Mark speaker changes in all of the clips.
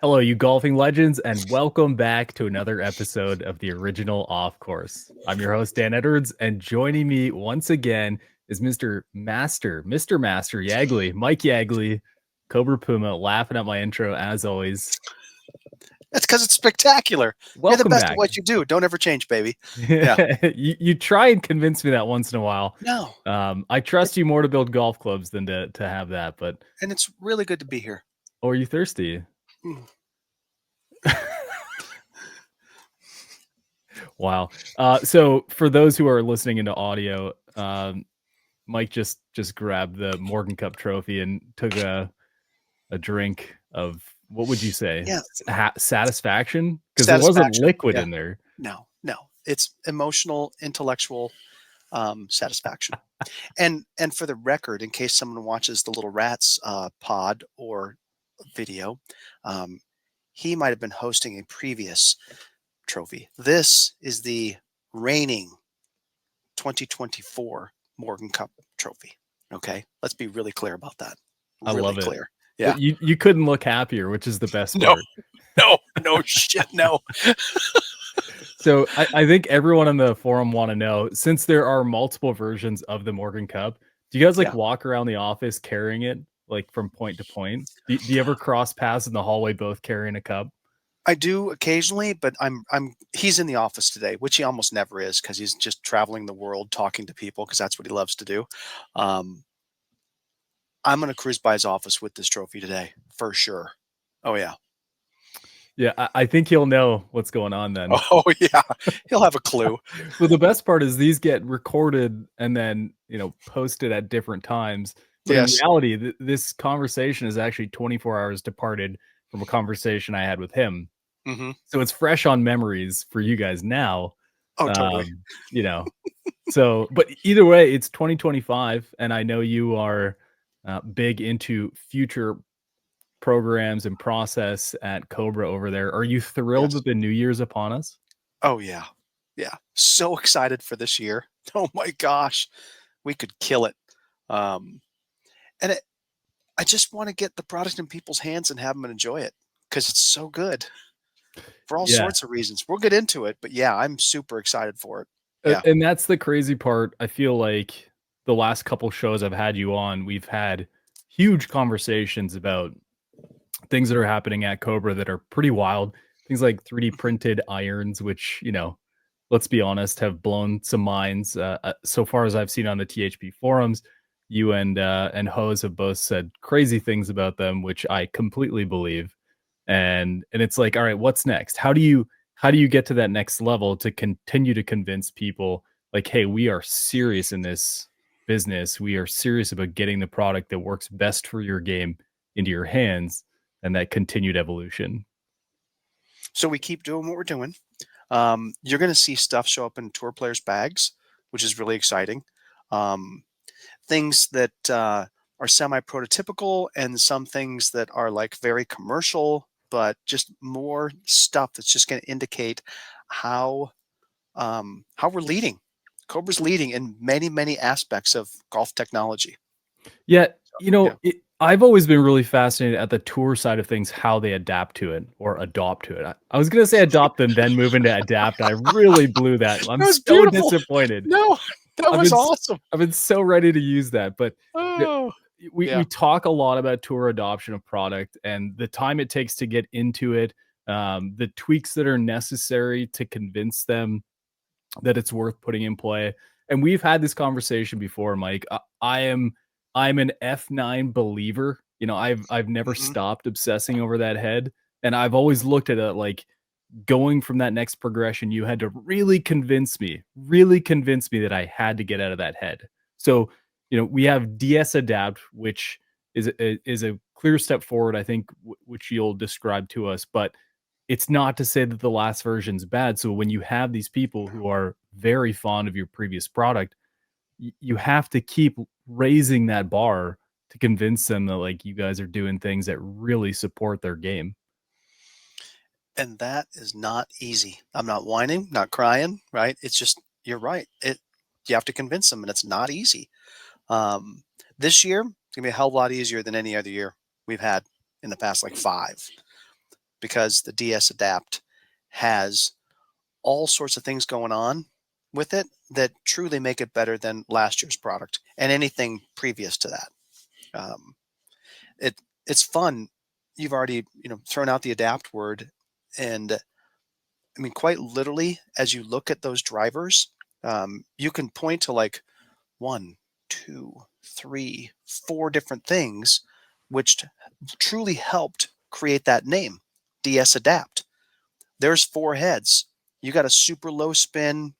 Speaker 1: Hello, you golfing legends, and welcome back to another episode of the original Off Course. I'm your host, Dan Edwards, and joining me once again is Mr. Master Yagley, Mike Yagley, Cobra Puma, laughing at my intro as always.
Speaker 2: That's because it's spectacular. You're the
Speaker 1: Welcome
Speaker 2: best at
Speaker 1: back.
Speaker 2: what you do. Don't ever change, baby. Yeah.
Speaker 1: You try and convince me that once in a while.
Speaker 2: No.
Speaker 1: I trust you more to build golf clubs than to have that, but
Speaker 2: And it's really good to be here.
Speaker 1: or are you thirsty?
Speaker 2: Mm.
Speaker 1: Wow. So for those who are listening into audio, Mike just grabbed the Morgan Cup trophy and took a drink of, what would you say?
Speaker 2: Yeah.
Speaker 1: Satisfaction? Because there wasn't liquid
Speaker 2: Yeah.
Speaker 1: in there.
Speaker 2: No. It's emotional, intellectual satisfaction. And for the record, in case someone watches the Little Rats pod or video, he might have been hosting a previous trophy. This is the reigning 2024 Morgan Cup trophy. Okay, let's be really clear about that.
Speaker 1: I
Speaker 2: Really
Speaker 1: love it.
Speaker 2: clear. Yeah.
Speaker 1: You couldn't look happier, which is the best
Speaker 2: No.
Speaker 1: part.
Speaker 2: No shit. No.
Speaker 1: So I think everyone on the forum want to know, since there are multiple versions of the Morgan Cup, do you guys
Speaker 2: Yeah.
Speaker 1: walk around the office carrying it like from point to point? Do you ever cross paths in the hallway both carrying a cup?
Speaker 2: I do occasionally, but he's in the office today, which he almost never is because he's just traveling the world talking to people because that's what he loves to do. I'm going to cruise by his office with this trophy today for sure. Oh yeah.
Speaker 1: Yeah, I think he'll know what's going on then.
Speaker 2: Oh yeah, he'll have a clue.
Speaker 1: Well, the best part is these get recorded and then, posted at different times. But
Speaker 2: Yes.
Speaker 1: in reality, this conversation is actually 24 hours departed from a conversation I had with him.
Speaker 2: Mm-hmm.
Speaker 1: So it's fresh on memories for you guys now.
Speaker 2: Oh, totally.
Speaker 1: So, but either way, it's 2025, and I know you are big into future programs and process at Cobra over there. Are you thrilled that the new year's upon us?
Speaker 2: Oh yeah. Yeah. So excited for this year. Oh my gosh. We could kill it. And I just want to get the product in people's hands and have them enjoy it because it's so good for all sorts of reasons. We'll get into it, but yeah, I'm super excited for it. Yeah.
Speaker 1: And that's the crazy part. I feel like the last couple shows I've had you on, we've had huge conversations about things that are happening at Cobra that are pretty wild. Things like 3D printed irons, which, let's be honest, have blown some minds. So far as I've seen on the THP forums, you and Hose have both said crazy things about them, which I completely believe. And it's like, all right, what's next? How do you get to that next level to continue to convince people like, hey, we are serious in this business. We are serious about getting the product that works best for your game into your hands, and that continued evolution.
Speaker 2: So we keep doing what we're doing. You're going to see stuff show up in tour players' bags, which is really exciting. Things that are semi-prototypical and some things that are like very commercial, but just more stuff that's just going to indicate how we're leading. Cobra's leading in many, many aspects of golf technology.
Speaker 1: Yeah, I've always been really fascinated at the tour side of things, how they adapt to it or adopt to it. I was going to say adopt and then move into adapt. I really blew that. I'm
Speaker 2: was
Speaker 1: so
Speaker 2: beautiful.
Speaker 1: disappointed.
Speaker 2: No, that was awesome.
Speaker 1: I've been so ready to use that, but
Speaker 2: Oh,
Speaker 1: we talk a lot about tour adoption of product and the time it takes to get into it, the tweaks that are necessary to convince them that it's worth putting in play. And we've had this conversation before, Mike. I'm an F9 believer. I've never stopped obsessing over that head. And I've always looked at it like going from that next progression, you had to really convince me that I had to get out of that head. So, we have DS Adapt, which is a clear step forward, I think, which you'll describe to us. But it's not to say that the last version's bad. So when you have these people who are very fond of your previous product, you have to keep raising that bar to convince them that like you guys are doing things that really support their game.
Speaker 2: and that is not easy. I'm not whining, not crying, right? It's just, you're right. You have to convince them, and it's not easy. This year, it's gonna be a hell of a lot easier than any other year we've had in the past, like 5. because the DS Adapt has all sorts of things going on with it that truly make it better than last year's product and anything previous to that. Um, it's fun. You've already thrown out the adapt word, and I mean, quite literally, as you look at those drivers, you can point to like one, two, three, four different things, which truly helped create that name, DS Adapt. There's four heads. You got a super low spin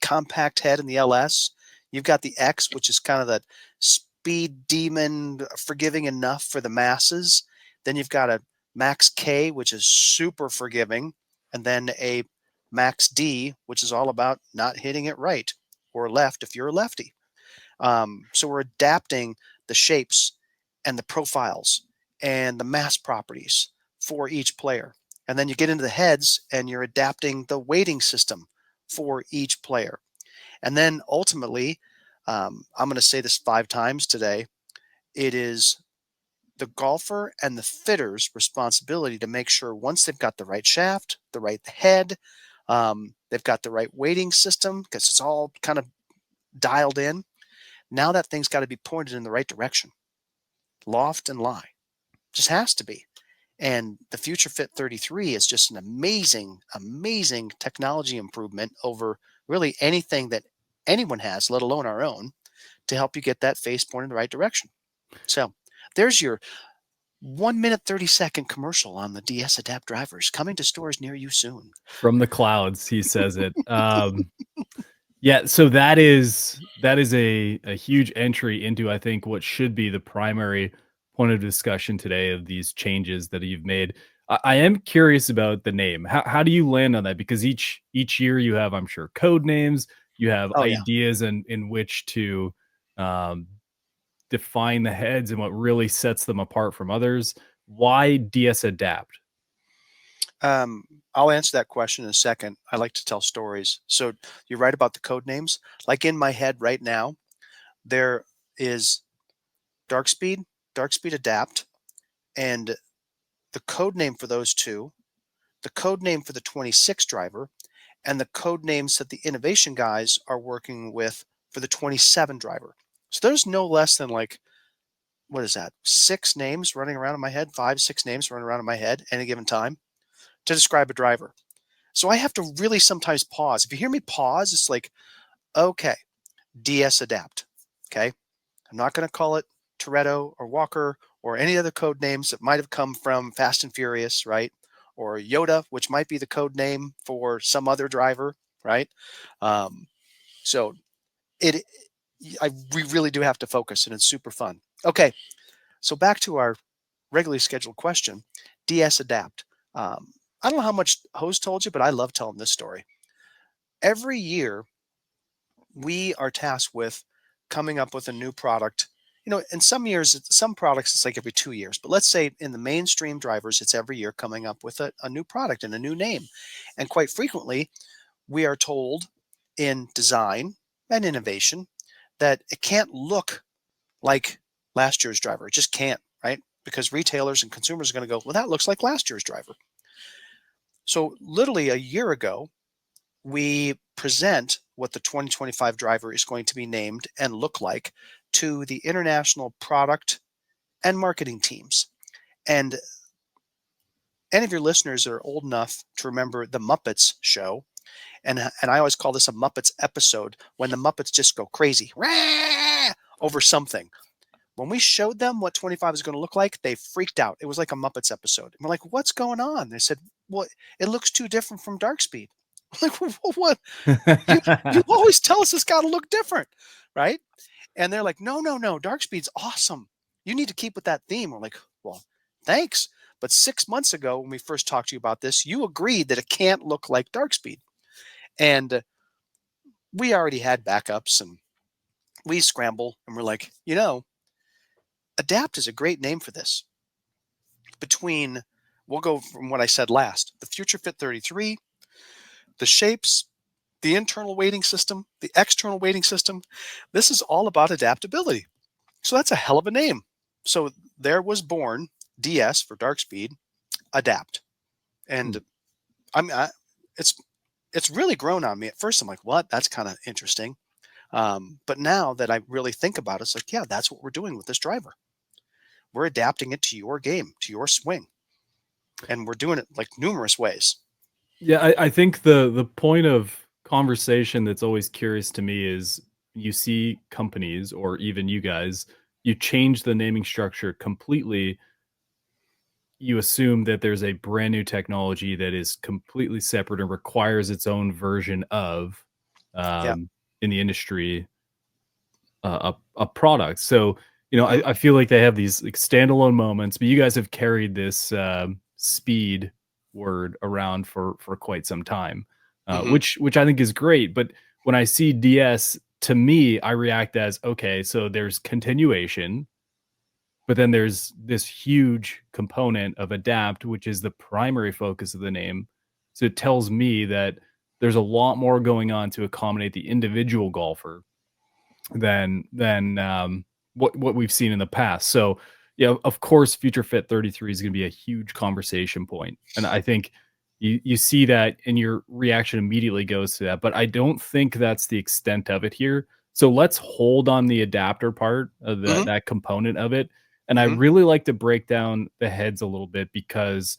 Speaker 2: compact head in the LS. You've got the X, which is kind of that speed demon, forgiving enough for the masses. Then you've got a Max K, which is super forgiving, and then a Max D, which is all about not hitting it right or left if you're a lefty. So we're adapting the shapes and the profiles and the mass properties for each player. And then you get into the heads and you're adapting the weighting system for each player. And then ultimately, I'm going to say this 5 times today, it is the golfer and the fitter's responsibility to make sure once they've got the right shaft, the right head, they've got the right weighting system because it's all kind of dialed in. Now that thing's got to be pointed in the right direction. Loft and lie. Just has to be. And the Future Fit 33 is just an amazing, amazing technology improvement over really anything that anyone has, let alone our own, to help you get that face point in the right direction. So there's your 1 minute, 30-second commercial on the DS Adapt drivers coming to stores near you soon.
Speaker 1: From the clouds, he says it. Yeah, so that is a huge entry into, I think, what should be the primary point of discussion today of these changes that you've made. I am curious about the name. How do you land on that? Because each year you have, I'm sure, code names, you have
Speaker 2: Oh, yeah.
Speaker 1: ideas in which to um, define the heads and what really sets them apart from others. Why DS Adapt?
Speaker 2: I'll answer that question in a second. I like to tell stories. So you're right about the code names. Like in my head right now, there is DARKSPEED, DARKSPEED Adapt, and the code name for those two, the code name for the 26 driver, and the code names that the innovation guys are working with for the 27 driver. So there's no less than like, what is that? 6 names running around in my head, 5, 6 names running around in my head at any given time to describe a driver. So I have to really sometimes pause. If you hear me pause, it's like, okay, DS Adapt. Okay. I'm not going to call it Toretto or Walker or any other code names that might have come from Fast and Furious, right? Or Yoda, which might be the code name for some other driver, right? So we really do have to focus, and it's super fun. Okay, so back to our regularly scheduled question, DS Adapt. I don't know how much Hose told you, but I love telling this story. Every year, we are tasked with coming up with a new product. In some years, some products, it's like every 2 years. But let's say in the mainstream drivers, it's every year coming up with a new product and a new name. And quite frequently, we are told in design and innovation that it can't look like last year's driver. It just can't, right? Because retailers and consumers are going to go, well, that looks like last year's driver. So literally a year ago, we present what the 2025 driver is going to be named and look like to the international product and marketing teams. And any of your listeners that are old enough to remember the Muppets show, and I always call this a Muppets episode, when the Muppets just go crazy over something. When we showed them what 25 is going to look like, they freaked out. It was like a Muppets episode. And we're like, what's going on? They said, well, it looks too different from DARKSPEED. I'm like, well, what? You always tell us it's got to look different, right? And they're like, no, DARKSPEED's awesome. You need to keep with that theme. We're like, well, thanks. But 6 months ago, when we first talked to you about this, you agreed that it can't look like DARKSPEED. And we already had backups, and we scramble, and we're like, Adapt is a great name for this. We'll go from what I said last, the Future Fit 33, the shapes, the internal weighting system, the external weighting system. This is all about adaptability. So that's a hell of a name. So there was born DS for DARKSPEED, Adapt. And I'm it's it's really grown on me. At first, I'm like, what? That's kind of interesting. But now that I really think about it, it's like, yeah, that's what we're doing with this driver. We're adapting it to your game, to your swing, and we're doing it like numerous ways.
Speaker 1: Yeah, I think the point of conversation that's always curious to me is you see companies or even you guys, you change the naming structure completely. You assume that there's a brand new technology that is completely separate and requires its own version of
Speaker 2: Yeah.
Speaker 1: in the industry a product. So,
Speaker 2: Hmm.
Speaker 1: I feel like they have these like standalone moments, but you guys have carried this speed word around for quite some time,
Speaker 2: Hmm.
Speaker 1: which I think is great. But when I see DS, to me, I react as okay. So there's continuation, but then there's this huge component of adapt, which is the primary focus of the name. So it tells me that there's a lot more going on to accommodate the individual golfer than what we've seen in the past. So, yeah, of course, Future Fit 33 is going to be a huge conversation point, and I think you see that, and your reaction immediately goes to that. But I don't think that's the extent of it here. So let's hold on the adapter part of
Speaker 2: Hmm.
Speaker 1: that component of it. And I
Speaker 2: Hmm.
Speaker 1: really like to break down the heads a little bit because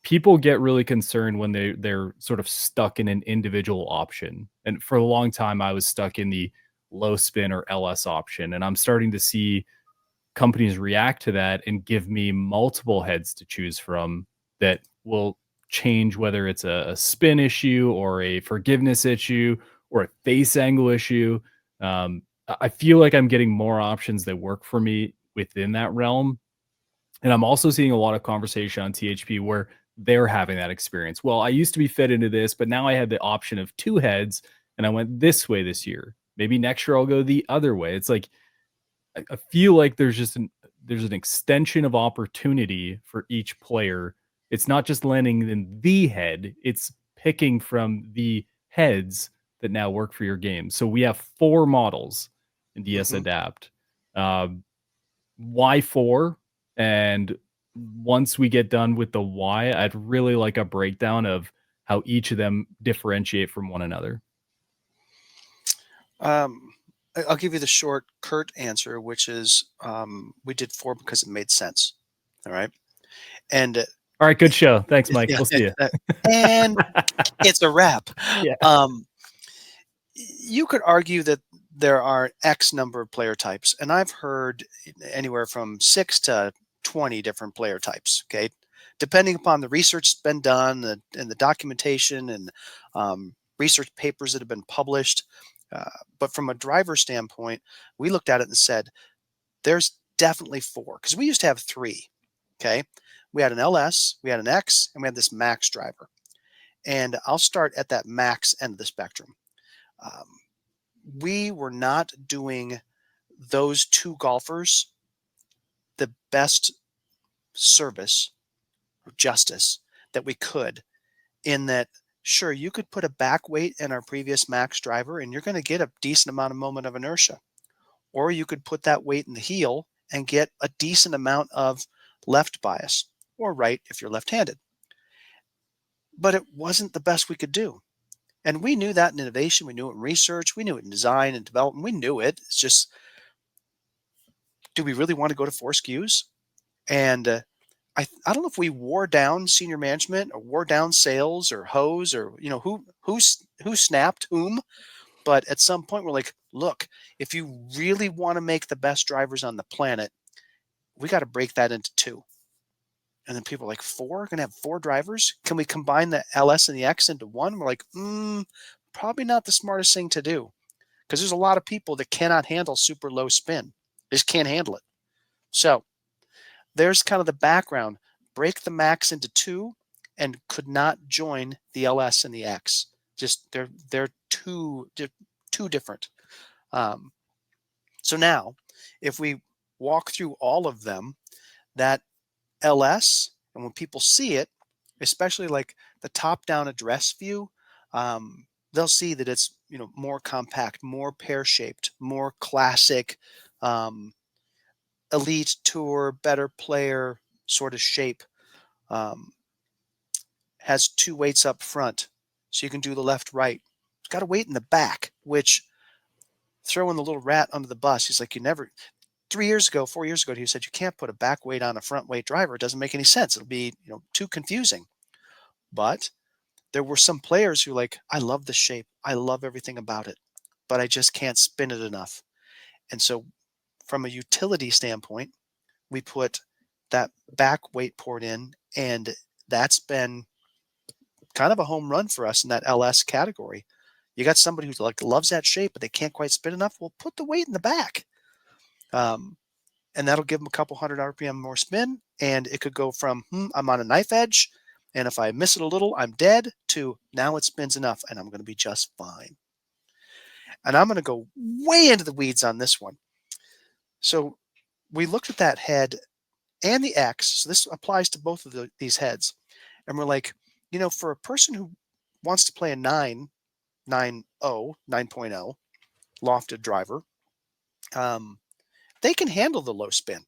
Speaker 1: people get really concerned when they're sort of stuck in an individual option. And for a long time, I was stuck in the low spin or LS option, and I'm starting to see companies react to that and give me multiple heads to choose from that will change whether it's a spin issue or a forgiveness issue or a face angle issue. I feel like I'm getting more options that work for me within that realm, and I'm also seeing a lot of conversation on THP where they're having that experience. Well, I used to be fed into this, but now I had the option of two heads and I went this way this year. Maybe next year I'll go the other way. It's like I feel like there's an extension of opportunity for each player. It's not just landing in the head, it's picking from the heads that now work for your game. So we have four models in DS
Speaker 2: Hmm.
Speaker 1: Adapt. Um, why 4? And once we get done with the why, I'd really like a breakdown of how each of them differentiate from one another.
Speaker 2: I'll give you the short, curt answer, which is we did four because it made sense. All right. And
Speaker 1: All right, good show. Thanks, Mike.
Speaker 2: yeah,
Speaker 1: We'll see you.
Speaker 2: and it's a wrap.
Speaker 1: Yeah.
Speaker 2: Um, you could argue that there are X number of player types, and I've heard anywhere from 6 to 20 different player types. Okay, depending upon the research that's been done and the documentation and research papers that have been published. Uh, but from a driver standpoint, we looked at it and said there's definitely four because we used to have three. Okay, we had an LS, we had an X, and we had this Max driver. And I'll start at that Max end of the spectrum. Um, we were not doing those two golfers the best service or justice that we could, in that sure you could put a back weight in our previous Max driver and you're going to get a decent amount of moment of inertia, or you could put that weight in the heel and get a decent amount of left bias, or right if you're left-handed. But it wasn't the best we could do, and we knew that in innovation, we knew it in research, we knew it in design and development, we knew it. It's just, do we really want to go to 4 SKUs? And I don't know if we wore down senior management or wore down sales or hose, or who snapped whom. But at some point we're like, look, if you really want to make the best drivers on the planet, we got to break that into two. And then people are like, four? Gonna have four drivers? Can we combine the LS and the X into one? We're like, probably not the smartest thing to do, because there's a lot of people that cannot handle super low spin. They just can't handle it. So there's kind of the background. Break the Max into two and could not join the LS and the X. Just they're too different. Um, so now, if we walk through all of them, that LS, and when people see it, especially like the top-down address view, they'll see that it's more compact, more pear-shaped, more classic, um, elite tour, better player sort of shape. Um, has 2 weights up front, so you can do the left, right. It's got a weight in the back, which throwing the little rat under the bus, he's like, you never, 3 years ago, 4 years ago, he said, you can't put a back weight on a front weight driver. It doesn't make any sense. It'll be, too confusing. But there were some players who like, I love the shape. I love everything about it, but I just can't spin it enough. And so from a utility standpoint, we put that back weight port in, and that's been kind of a home run for us in that LS category. You got somebody who like loves that shape, but they can't quite spin enough. Well, put the weight in the back. And that'll give them a couple hundred RPM more spin. And it could go from, I'm on a knife edge, and if I miss it a little, I'm dead, to now it spins enough and I'm going to be just fine. And I'm going to go way into the weeds on this one. So we looked at that head and the X. So this applies to both of these heads. And we're like, for a person who wants to play a 9.0 lofted driver, they can handle the low spin.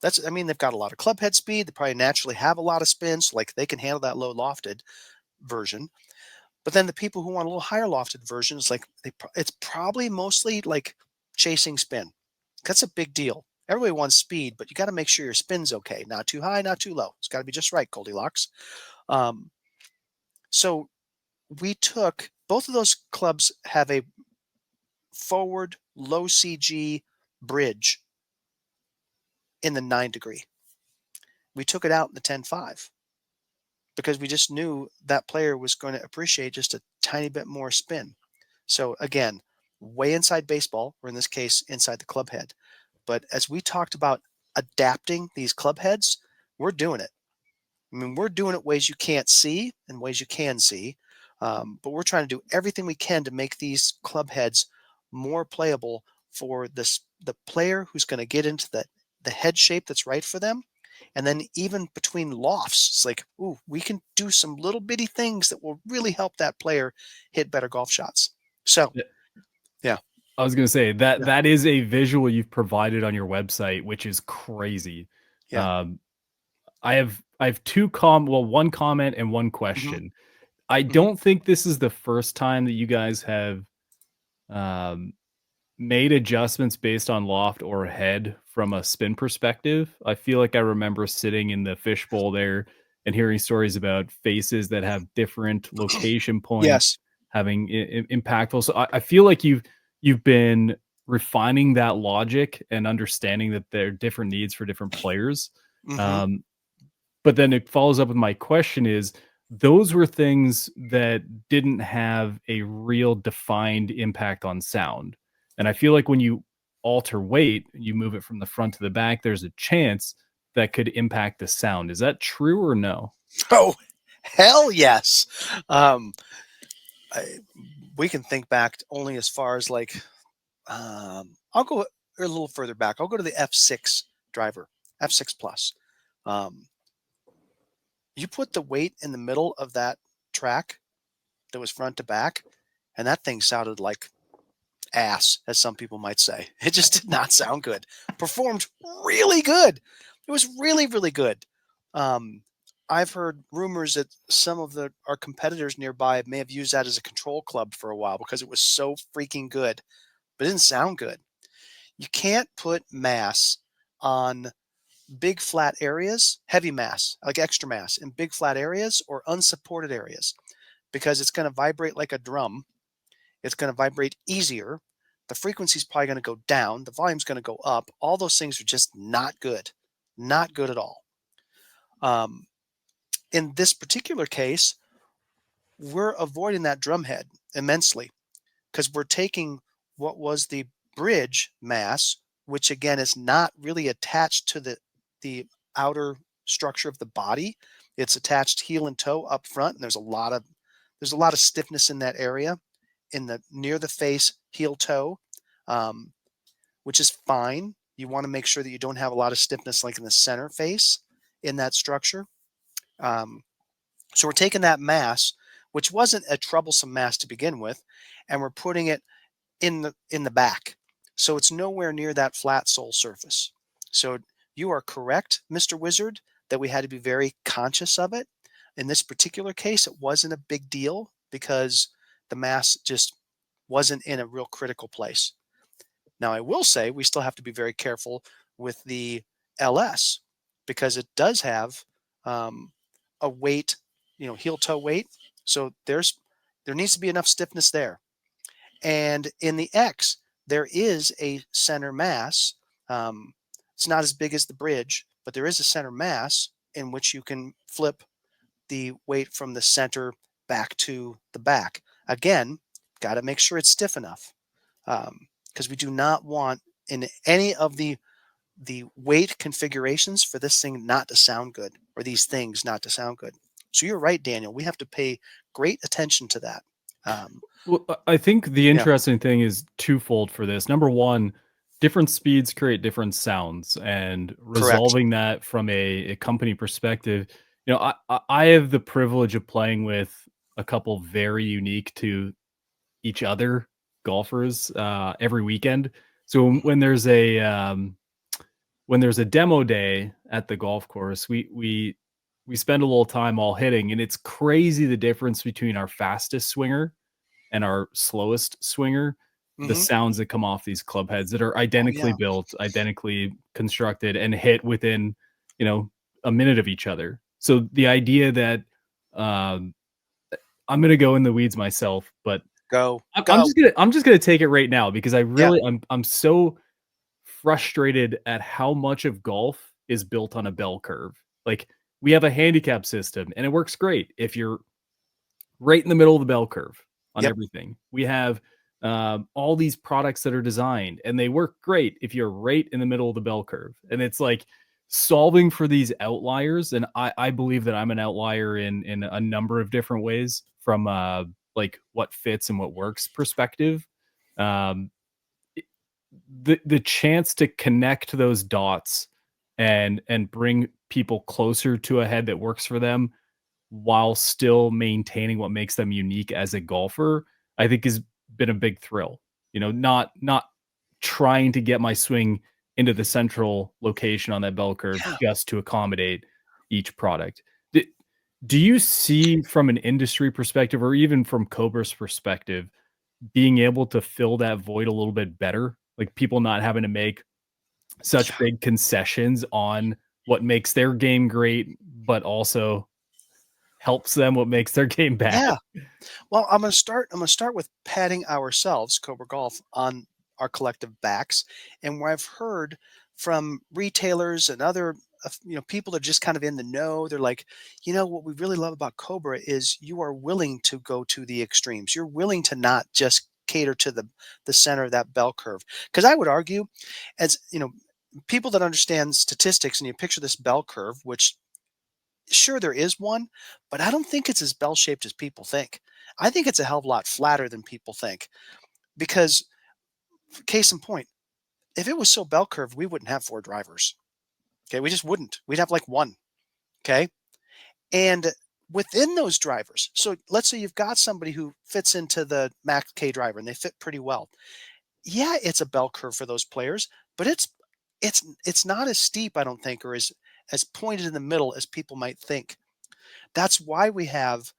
Speaker 2: They've got a lot of club head speed. They probably naturally have a lot of spin, so like they can handle that low lofted version. But then the people who want a little higher lofted versions, like it's probably mostly like chasing spin. That's a big deal. Everybody wants speed, but you got to make sure your spin's okay. Not too high, not too low. It's got to be just right, Goldilocks. So we took, both of those clubs have a forward low CG bridge in the 9 degree. We took it out in the 10.5 because we just knew that player was going to appreciate just a tiny bit more spin. So again, way inside baseball, or in this case, inside the club head. But as we talked about adapting these club heads, we're doing it. We're doing it ways you can't see and ways you can see. But we're trying to do everything we can to make these club heads more playable for the player who's going to get into the head shape that's right for them. And then even between lofts, it's like, ooh, we can do some little bitty things that will really help that player hit better golf shots. So, yeah.
Speaker 1: I was going to say that is a visual you've provided on your website, which is crazy.
Speaker 2: Yeah.
Speaker 1: I have one comment and one question. I don't think this is the first time that you guys have made adjustments based on loft or head from a spin perspective. I feel like I remember sitting in the fishbowl there and hearing stories about faces that have different location points
Speaker 2: Yes.
Speaker 1: having impactful. So I feel like you've been refining that logic and understanding that there are different needs for different players. But then it follows up with my question is, those were things that didn't have a real defined impact on sound. And I feel like when you alter weight, you move it from the front to the back, there's a chance that could impact the sound. Is that true or no?
Speaker 2: Oh, hell yes. We can think back only as far as like, I'll go a little further back. I'll go to the F6 driver, F6 Plus. You put the weight in the middle of that track that was front to back, and that thing sounded like ass, as some people might say. It just did not sound good. Performed really good. It was really, really good. I've heard rumors that some of our competitors nearby may have used that as a control club for a while because it was so freaking good, but it didn't sound good. You can't put mass on big flat areas, heavy mass, like extra mass in big flat areas or unsupported areas, because it's going to vibrate like a drum. It's going to vibrate easier. The frequency is probably going to go down. The volume's going to go up. All those things are just not good. Not good at all. In this particular case, we're avoiding that drum head immensely because we're taking what was the bridge mass, which again is not really attached to the outer structure of the body. It's attached heel and toe up front, and there's a lot of stiffness in that area, near the face, heel toe, which is fine. You want to make sure that you don't have a lot of stiffness like in the center face in that structure. So we're taking that mass, which wasn't a troublesome mass to begin with, and we're putting it in the back. So it's nowhere near that flat sole surface. So you are correct, Mr. Wizard, that we had to be very conscious of it. In this particular case, it wasn't a big deal because the mass just wasn't in a real critical place. Now, I will say we still have to be very careful with the LS because it does have a weight, heel toe weight. So there needs to be enough stiffness there. And in the X, there is a center mass. It's not as big as the bridge, but there is a center mass in which you can flip the weight from the center back to the back. Again, got to make sure it's stiff enough because we do not want in any of the weight configurations for this thing not to sound good, or these things not to sound good. So you're right, Daniel. We have to pay great attention to that.
Speaker 1: Well, I think the
Speaker 2: Yeah,
Speaker 1: interesting thing is twofold for this. Number one, different speeds create different sounds, and
Speaker 2: correct.
Speaker 1: resolving that from a company perspective, I have the privilege of playing with a couple very unique to each other golfers every weekend. So when there's a demo day at the golf course, we spend a little time all hitting, and it's crazy the difference between our fastest swinger and our slowest swinger, the
Speaker 2: Hmm.
Speaker 1: sounds that come off these club heads that are
Speaker 2: Oh
Speaker 1: identically
Speaker 2: yeah,
Speaker 1: built, identically constructed, and hit within, you know, a minute of each other. So the idea that um, I'm gonna go in the weeds myself, but
Speaker 2: go
Speaker 1: I'm
Speaker 2: go.
Speaker 1: just gonna take it right now because
Speaker 2: Yeah,
Speaker 1: I'm so frustrated at how much of golf is built on a bell curve. Like, we have a handicap system and it works great if you're right in the middle of the bell curve on
Speaker 2: yep.
Speaker 1: everything. We have all these products that are designed and they work great if you're right in the middle of the bell curve. And it's like solving for these outliers. And I believe that I'm an outlier in a number of different ways from like what fits and what works perspective. Um, the chance to connect those dots and bring people closer to a head that works for them while still maintaining what makes them unique as a golfer, I think has been a big thrill. Not trying to get my swing into the central location on that bell curve
Speaker 2: Yeah,
Speaker 1: just to accommodate each product. Do, do you see from an industry perspective or even from Cobra's perspective being able to fill that void a little bit better? Like people not having to make such
Speaker 2: yeah,
Speaker 1: big concessions on what makes their game great, but also helps them what makes their game bad.
Speaker 2: yeah. Well, I'm gonna start with patting ourselves, Cobra Golf, on our collective backs, and where I've heard from retailers and other people that are just kind of in the know. They're like, what we really love about Cobra is you are willing to go to the extremes. You're willing to not just cater to the center of that bell curve. Because I would argue, as people that understand statistics, and you picture this bell curve, which sure there is one, but I don't think it's as bell shaped as people think. I think it's a hell of a lot flatter than people think. Because, case in point, if it was so bell curved, we wouldn't have four drivers. Okay, we just wouldn't. We'd have like one. Okay, and within those drivers, so let's say you've got somebody who fits into the Max K driver and they fit pretty well. Yeah, it's a bell curve for those players, but it's not as steep, I don't think, or as pointed in the middle as people might think. That's why we have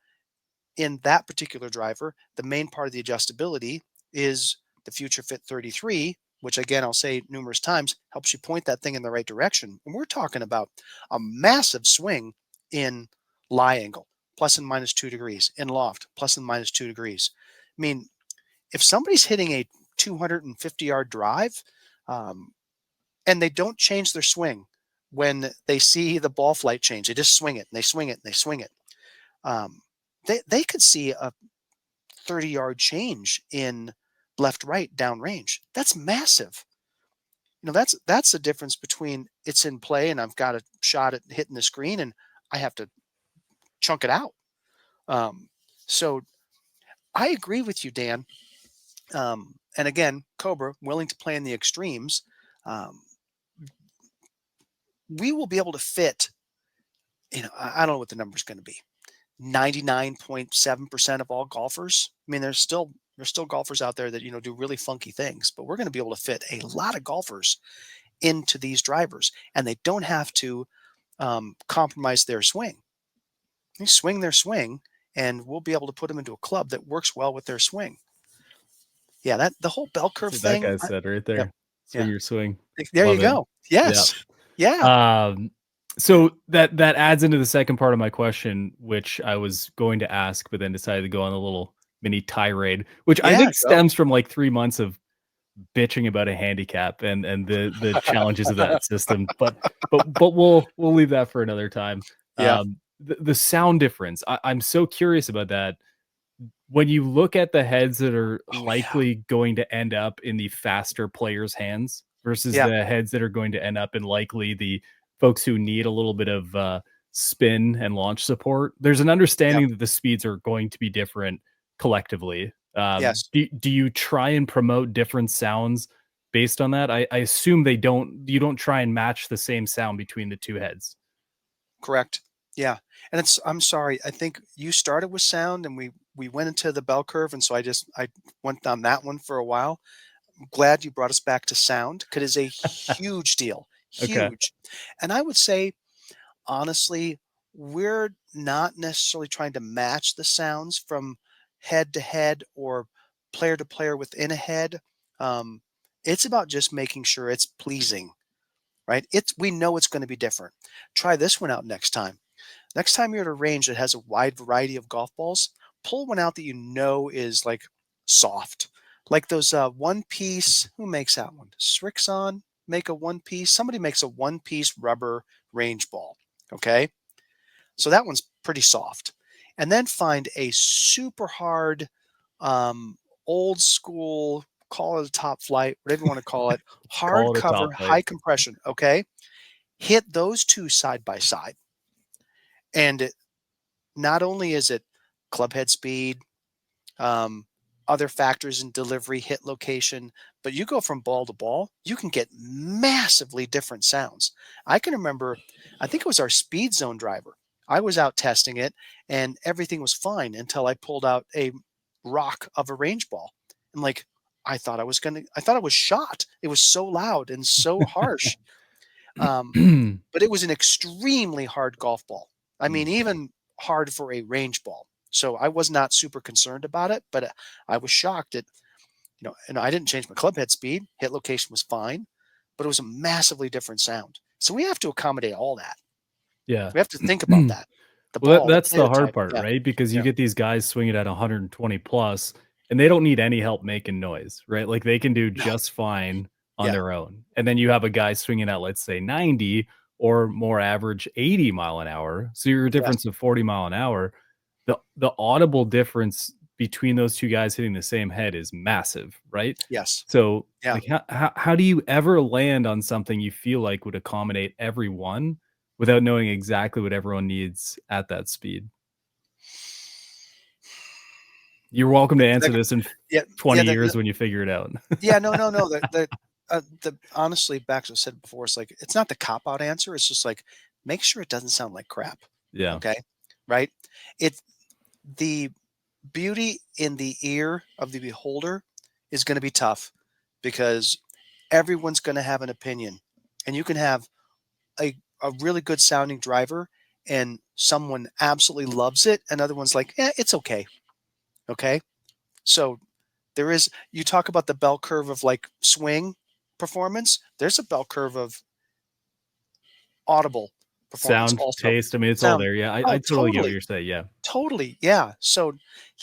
Speaker 2: in that particular driver, the main part of the adjustability is the Future Fit 33, which again, I'll say numerous times, helps you point that thing in the right direction. And we're talking about a massive swing in lie angle, plus and minus 2 degrees, in loft, plus and minus 2 degrees. I mean, if somebody's hitting a 250-yard drive um, and they don't change their swing when they see the ball flight change, they just swing it and they swing it and they swing it. Um, they could see a 30-yard change in left right downrange. That's massive. That's the difference between it's in play and I've got a shot at hitting the screen and I have to chunk it out. Um, so I agree with you, Dan. And again, Cobra, willing to play in the extremes. Um, we will be able to fit, I don't know what the number is going to be. 99.7% of all golfers. I mean, there's still golfers out there that do really funky things, but we're going to be able to fit a lot of golfers into these drivers, and they don't have to compromise their swing. They swing their swing, and we'll be able to put them into a club that works well with their swing. Yeah, that the whole bell
Speaker 1: That's
Speaker 2: curve
Speaker 1: what that
Speaker 2: thing.
Speaker 1: guy said right
Speaker 2: Yep.
Speaker 1: there.
Speaker 2: Yeah.
Speaker 1: Swing your swing.
Speaker 2: There you
Speaker 1: Love it.
Speaker 2: go.
Speaker 1: Yeah.
Speaker 2: Yes. Yeah.
Speaker 1: So that adds into the second part of my question, which I was going to ask, but then decided to go on a little mini tirade, which I
Speaker 2: Yeah.
Speaker 1: think
Speaker 2: Go.
Speaker 1: stems from like 3 months of bitching about a handicap and the challenges of that system. But we'll leave that for another time.
Speaker 2: Yeah.
Speaker 1: The sound difference. I'm so curious about that. When you look at the heads that are
Speaker 2: Oh yeah.
Speaker 1: likely going to end up in the faster players' hands versus
Speaker 2: Yeah.
Speaker 1: the heads that are going to end up in likely the folks who need a little bit of spin and launch support, there's an
Speaker 2: Yeah.
Speaker 1: understanding that the speeds are going to be different collectively.
Speaker 2: Yes.
Speaker 1: Do you try and promote different sounds based on that? I assume you don't try and match the same sound between the two heads.
Speaker 2: Correct. Yeah. And it's I'm sorry. I think you started with sound, and we went into the bell curve, and so I went down that one for a while. I'm glad you brought us back to sound, 'cause it is a huge deal.
Speaker 1: Okay.
Speaker 2: Huge. And I would say, honestly, we're not necessarily trying to match the sounds from head to head or player to player within a head. Um, it's about just making sure it's pleasing, right? We know it's going to be different. Try this one out next time. Next time you're at a range that has a wide variety of golf balls, pull one out that you know is like soft, like those one piece. Who makes that one? Srixon make a one piece. Somebody makes a one piece rubber range ball. Okay, so that one's pretty soft. And then find a super hard, um, old school, call it a top flight, whatever you want to call it, hard
Speaker 1: Call it a
Speaker 2: cover,
Speaker 1: top
Speaker 2: high
Speaker 1: plate.
Speaker 2: compression. Okay, hit those two side by side, and not only is it club head speed, um, other factors in delivery, hit location, but you go from ball to ball, you can get massively different sounds. I can remember, I think it was our speed zone driver. I was out testing it, and everything was fine until I pulled out a rock of a range ball. And like, I thought I was shot. It was so loud and so harsh. Um, but it was an extremely hard golf ball. I
Speaker 1: Mm.
Speaker 2: mean, even hard for a range ball. So I was not super concerned about it, but I was shocked at, and I didn't change my club head speed. Hit location was fine, but it was a massively different sound. So we have to accommodate all that.
Speaker 1: Yeah.
Speaker 2: We have to think about that. The
Speaker 1: Well,
Speaker 2: ball, the
Speaker 1: that's the
Speaker 2: player
Speaker 1: hard
Speaker 2: type.
Speaker 1: part,
Speaker 2: Yeah.
Speaker 1: right? Because you
Speaker 2: Yeah.
Speaker 1: get these guys swinging at 120 plus, and they don't need any help making noise, right? Like they can do
Speaker 2: No.
Speaker 1: just fine on
Speaker 2: Yeah.
Speaker 1: their own. And then you have a guy swinging at, let's say, 90 or more average 80 mile an hour. So you're a
Speaker 2: Yes.
Speaker 1: difference of 40 mile an hour. The audible difference between those two guys hitting the same head is massive, right?
Speaker 2: Yes.
Speaker 1: So
Speaker 2: Yeah.
Speaker 1: like how do you ever land on something you feel like would accommodate everyone without knowing exactly what everyone needs at that speed? You're welcome to answer
Speaker 2: That-
Speaker 1: this in
Speaker 2: yeah.
Speaker 1: 20
Speaker 2: Yeah.
Speaker 1: years when you figure it out.
Speaker 2: Yeah, no, no, no. The honestly, back to what I said before, it's like it's not the cop out answer. It's just like make sure it doesn't sound like crap.
Speaker 1: Yeah.
Speaker 2: Okay, right? It's the beauty in the ear of the beholder is going to be tough because everyone's going to have an opinion, and you can have a really good sounding driver, and someone absolutely loves it, and other one's like, yeah, it's okay. Okay, so there is you talk about the bell curve of like swing performance. There's a bell curve of audible performance
Speaker 1: Sound,
Speaker 2: also.
Speaker 1: taste, I mean, it's all
Speaker 2: Sound.
Speaker 1: there. Yeah, I
Speaker 2: Oh,
Speaker 1: totally get what
Speaker 2: totally.
Speaker 1: you're saying, yeah.
Speaker 2: Totally. Yeah. So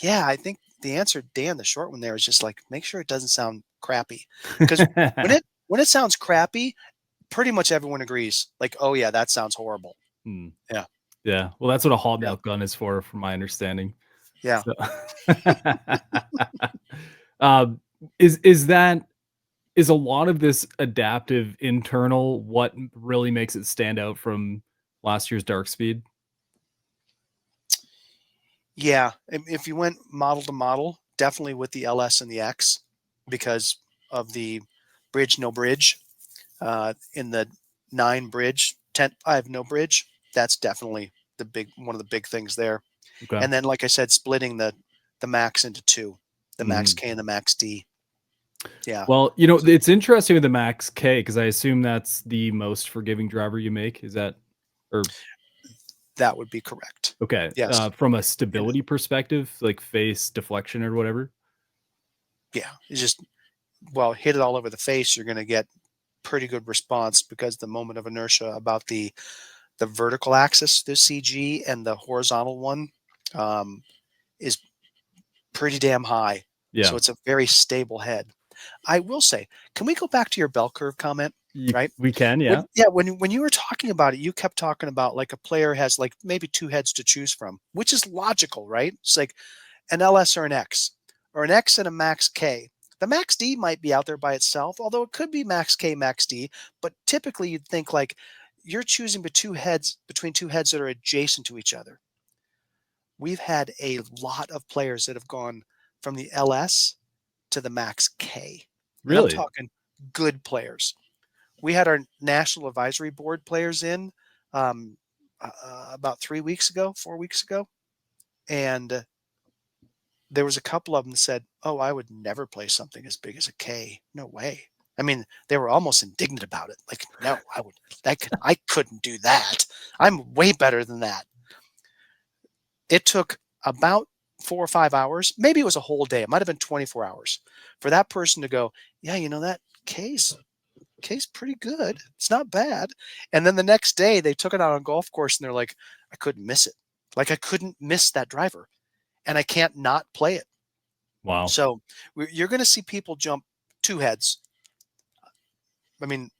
Speaker 2: yeah, I think the answer, Dan, the short one there is just like make sure it doesn't sound crappy. Because when it sounds crappy, pretty much everyone agrees. Like, oh yeah, that sounds horrible.
Speaker 1: Hmm.
Speaker 2: Yeah.
Speaker 1: Yeah, well, that's what a hot
Speaker 2: Yeah.
Speaker 1: melt gun is for, from my understanding.
Speaker 2: Yeah.
Speaker 1: So um, is that is a lot of this adaptive internal what really makes it stand out from last year's Dark Speed?
Speaker 2: Yeah. If you went model to model, definitely with the LS and the X because of the bridge, no bridge. In the 9 bridge, 10, I have no bridge. That's definitely one of the big things there.
Speaker 1: Okay.
Speaker 2: And then, like I said, splitting the max into two, the max
Speaker 1: Mhm.
Speaker 2: K and the max D. Yeah.
Speaker 1: Well, it's interesting with the Max K because I assume that's the most forgiving driver you make. Is that or
Speaker 2: That would be correct.
Speaker 1: Okay.
Speaker 2: Yes.
Speaker 1: From a
Speaker 2: And
Speaker 1: stability perspective, like face deflection or whatever?
Speaker 2: yeah, it's just, well, hit it all over the face, you're going to get pretty good response because the moment of inertia about the vertical axis, the CG, and the horizontal one um, is pretty damn high.
Speaker 1: Yeah.
Speaker 2: So it's a very stable head. I will say, can we go back to your bell curve comment? Right?
Speaker 1: We can, yeah.
Speaker 2: When you were talking about it, you kept talking about like a player has like maybe two heads to choose from, which is logical, right? It's like an LS or an X and a Max K. The Max D might be out there by itself, although it could be Max K, Max D. But typically, you'd think like you're choosing between two heads that are adjacent to each other. We've had a lot of players that have gone from the LS to the Max K, and I'm
Speaker 1: Really?
Speaker 2: talking good players. We had our national advisory board players in um, about 3 weeks ago, 4 weeks ago, and there was a couple of them that said, "Oh, I would never play something as big as a K. No way." I mean, they were almost indignant about it. Like, no, I couldn't do that. I'm way better than that. It took about 4 or 5 hours. Maybe it was a whole day. It might have been 24 hours for that person to go, yeah, that K's pretty good. It's not bad. And then the next day they took it out on a golf course and they're like, I couldn't miss it. Like I couldn't miss that driver and I can't not play it.
Speaker 1: Wow.
Speaker 2: So you're going to see people jump two heads. I mean,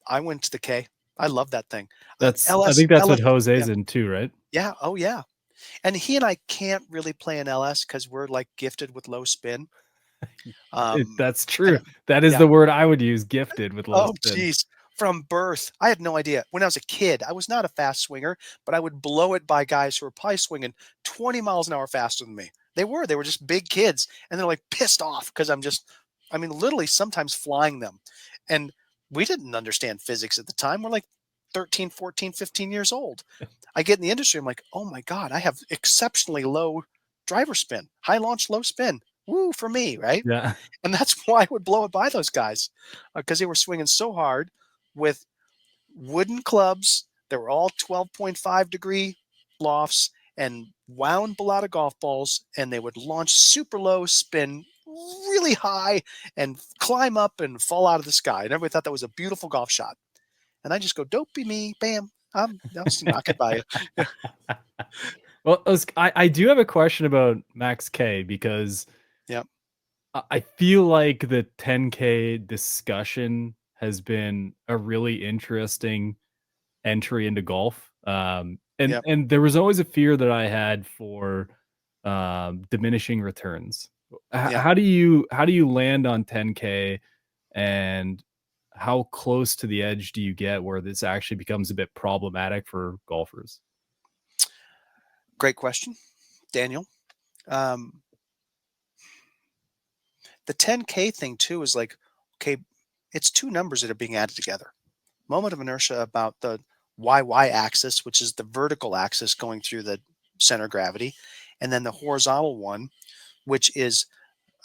Speaker 2: I went to the K. I love that thing.
Speaker 1: I think that's what
Speaker 2: LS,
Speaker 1: Jose's
Speaker 2: yeah,
Speaker 1: in too, right?
Speaker 2: yeah, oh yeah. And he and I can't really play an LS because we're like gifted with low spin.
Speaker 1: That's
Speaker 2: And
Speaker 1: true. That is
Speaker 2: yeah,
Speaker 1: the word I would use, gifted with low
Speaker 2: oh,
Speaker 1: spin.
Speaker 2: geez. From birth, I had no idea. When I was a kid, I was not a fast swinger, but I would blow it by guys who were probably swinging 20 miles an hour faster than me. They were just big kids, and they're like pissed off because I mean, literally sometimes flying them. And we didn't understand physics at the time. We're like 13, 14, 15 years old. I get in the industry, I'm like, oh my God, I have exceptionally low driver spin, high launch, low spin. Woo for me, right?
Speaker 1: Yeah.
Speaker 2: And that's why I would blow it by those guys because they were swinging so hard with wooden clubs that were all 12.5-degree lofts and wound out of golf balls, and they would launch super low, spin really high, and climb up and fall out of the sky. And everybody thought that was a beautiful golf shot. And I just go, "Don't be me, bam! I'll just knock it by you."
Speaker 1: Well, I do have a question about Max K because
Speaker 2: Yeah,
Speaker 1: I feel like the 10K discussion has been a really interesting entry into golf. And
Speaker 2: yeah,
Speaker 1: and there was always a fear that I had for diminishing returns.
Speaker 2: yeah.
Speaker 1: How do you land on 10K, and how close to the edge do you get where this actually becomes a bit problematic for golfers?
Speaker 2: Great question, Daniel. Um, the 10K thing too is like, okay, it's two numbers that are being added together. Moment of inertia about the YY axis, which is the vertical axis going through the center of gravity, and then the horizontal one, which is,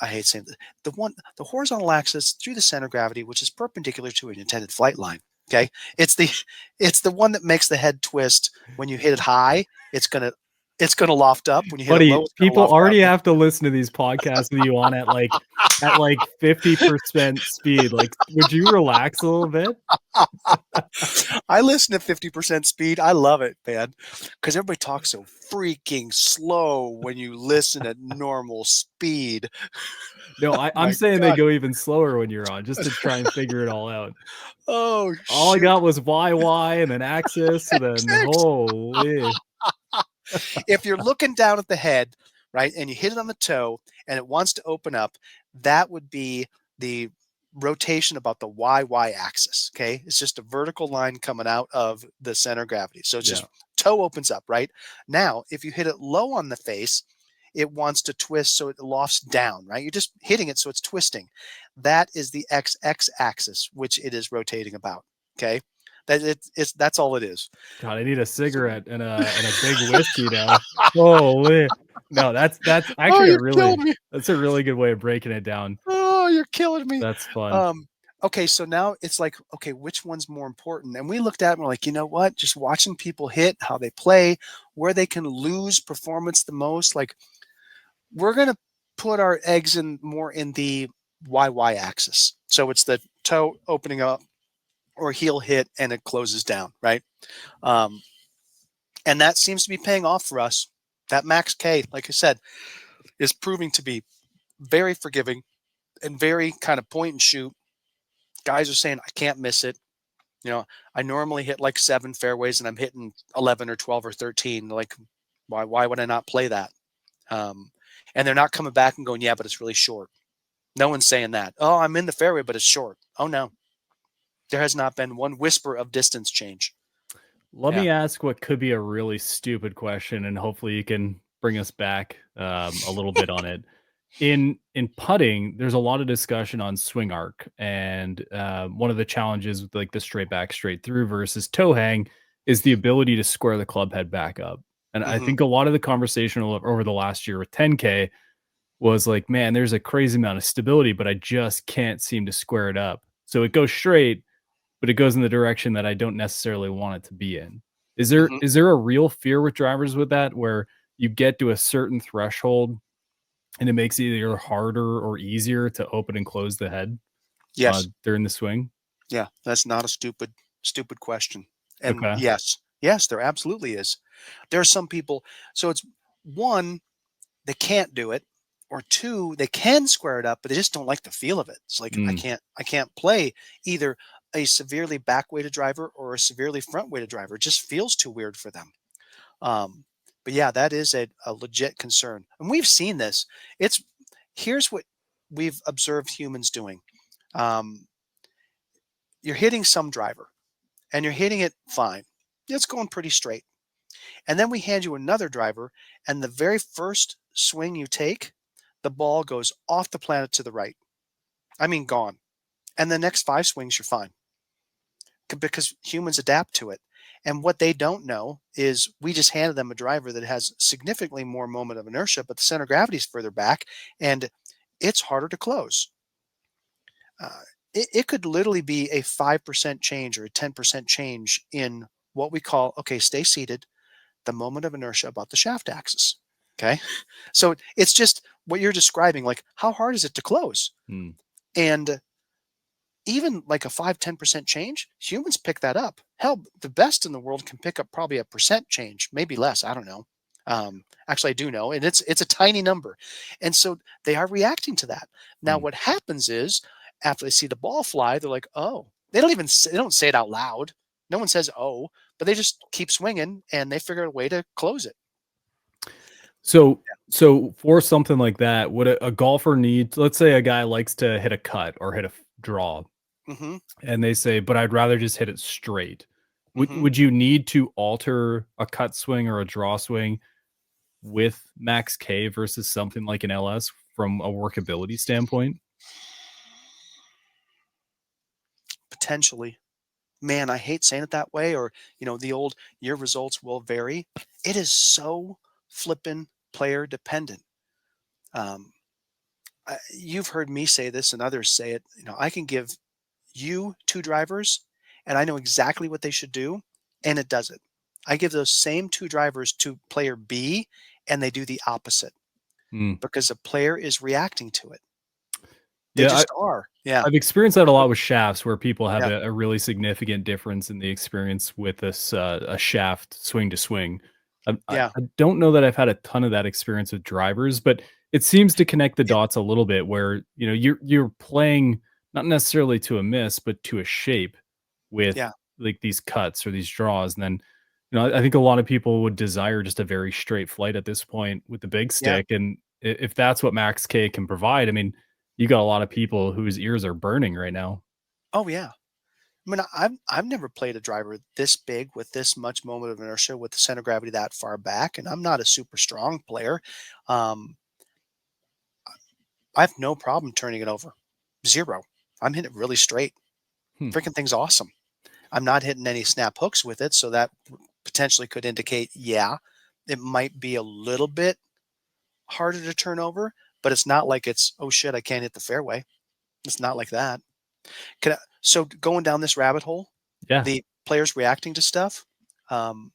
Speaker 2: I hate saying the horizontal axis through the center of gravity, which is perpendicular to an intended flight line. Okay, it's the it's the one that makes the head twist when you hit it high. It's gonna loft up. When you hit it low,
Speaker 1: Buddy,
Speaker 2: it's gonna
Speaker 1: people
Speaker 2: loft out.
Speaker 1: already have to listen to these podcasts with you on at like 50% speed. Like, would you relax a little bit?
Speaker 2: I listen to 50% speed. I love it, man, because everybody talks so freaking slow when you listen at normal speed.
Speaker 1: No, I'm
Speaker 2: My
Speaker 1: saying they
Speaker 2: God.
Speaker 1: go even slower when you're on, just to try and figure it all out.
Speaker 2: Oh,
Speaker 1: All I
Speaker 2: shoot.
Speaker 1: got was YY and then axis, and then holy.
Speaker 2: If you're looking down at the head, right, and you hit it on the toe and it wants to open up, that would be the rotation about the YY axis. Okay. It's just a vertical line coming out of the center of gravity. So it's just
Speaker 1: Yeah.
Speaker 2: toe opens up, right? Now, if you hit it low on the face, it wants to twist so it lofts down, right? You're just hitting it so it's twisting. That is the XX axis, which it is rotating about. Okay. That's all it is.
Speaker 1: God, I need a
Speaker 2: So,
Speaker 1: cigarette and a big whiskey now. Holy. No, that's
Speaker 2: oh,
Speaker 1: actually
Speaker 2: you're killing me.
Speaker 1: that's a really good way of breaking it down.
Speaker 2: Oh, you're killing me.
Speaker 1: That's fun.
Speaker 2: Um, Okay, so now it's like, okay, which one's more important? And we looked at it and we're like, you know what? Just watching people hit, how they play, where they can lose performance the most. Like, we're going to put our eggs in more in the YY axis. So it's the toe opening up or heel hit and it closes down, right? Um, and that seems to be paying off for us. That Max K, like I said, is proving to be very forgiving and very kind of point and shoot. Guys are saying, I can't miss it. You know, I normally hit like 7 fairways and I'm hitting 11 or 12 or 13. Like, why would I not play that? Um, and they're not coming back and going, yeah, but it's really short. No one's saying that. Oh, I'm in the fairway, but it's short. Oh, no. There has not been one whisper of distance change.
Speaker 1: Let
Speaker 2: Yeah.
Speaker 1: me ask what could be a really stupid question, and hopefully you can bring us back a little bit on it. In putting, there's a lot of discussion on swing arc, and one of the challenges with like the straight back, straight through versus toe hang is the ability to square the club head back up. And I
Speaker 2: Hmm.
Speaker 1: think a lot of the conversation over the last year with 10K was like, man, there's a crazy amount of stability, but I just can't seem to square it up. So it goes straight, but it goes in the direction that I don't necessarily want it to be in.
Speaker 2: Hmm.
Speaker 1: Is there a real fear with drivers with that where you get to a certain threshold and it makes it either harder or easier to open and close the head
Speaker 2: Yes.
Speaker 1: during the swing?
Speaker 2: Yeah. That's not a stupid question. And
Speaker 1: Okay.
Speaker 2: yes, there absolutely is. There are some people. So it's one, they can't do it, or two, they can square it up, but they just don't like the feel of it. It's like
Speaker 1: Mm.
Speaker 2: I can't play either a severely back weighted driver or a severely front weighted driver. It just feels too weird for them. Um, but yeah, that is a legit concern, and we've seen this. It's Here's what we've observed humans doing. Um, you're hitting some driver, and you're hitting it fine. It's going pretty straight, and then we hand you another driver, and the very first swing you take, the ball goes off the planet to the right. I mean, gone. And the next 5 swings, you're fine because humans adapt to it. And what they don't know is we just handed them a driver that has significantly more moment of inertia, but the center of gravity is further back and it's harder to close. Uh, it could literally be a 5% change or a 10% change in what we call, okay, stay seated, the moment of inertia about the shaft axis. Okay. So it's just what you're describing. Like, how hard is it to close?
Speaker 1: Mm.
Speaker 2: And even like a 5-10% change, humans pick that up. Hell, the best in the world can pick up probably a percent change, maybe less. I don't know. Actually, I do know, and it's a tiny number, and so they are reacting to that. Now,
Speaker 1: Mm.
Speaker 2: what happens is after they see the ball fly, they're like, "Oh!" They don't say it out loud. No one says "Oh," but they just keep swinging, and they figure out a way to close it.
Speaker 1: So so for something like that, would a golfer need, let's say a guy likes to hit a cut or hit a draw,
Speaker 2: Hmm.
Speaker 1: and they say, but I'd rather just hit it straight.
Speaker 2: Hmm.
Speaker 1: Would you need to alter a cut swing or a draw swing with Max K versus something like an LS from a workability standpoint?
Speaker 2: Potentially. Man, I hate saying it that way, or the old your results will vary. It is so flippin' player dependent. Um, you've heard me say this and others say it. I can give you 2 drivers, and I know exactly what they should do, and it does it. I give those same 2 drivers to player B, and they do the opposite
Speaker 1: Mm.
Speaker 2: because a player is reacting to it. They
Speaker 1: Yeah,
Speaker 2: just are. Yeah.
Speaker 1: I've experienced that a lot with shafts where people have
Speaker 2: Yeah.
Speaker 1: a really significant difference in the experience with this a shaft swing to swing.
Speaker 2: Yeah.
Speaker 1: I don't know that I've had a ton of that experience with drivers, but it seems to connect the
Speaker 2: It
Speaker 1: dots a little bit where, you're playing not necessarily to a miss, but to a shape with
Speaker 2: yeah.
Speaker 1: like these cuts or these draws. And then, I think a lot of people would desire just a very straight flight at this point with the big
Speaker 2: Yeah.
Speaker 1: stick. And if that's what Max K can provide, I mean, you got a lot of people whose ears are burning right now.
Speaker 2: Oh, yeah. I mean, I've never played a driver this big with this much moment of inertia with the center of gravity that far back, and I'm not a super strong player. Um, I have no problem turning it over. 0. I'm hitting it really straight.
Speaker 1: Hmm.
Speaker 2: Freaking thing's awesome. I'm not hitting any snap hooks with it, so that potentially could indicate, yeah, it might be a little bit harder to turn over, but it's not like it's, oh shit, I can't hit the fairway. It's not like that. So going down this rabbit hole,
Speaker 1: Yeah.
Speaker 2: the players reacting to stuff, um,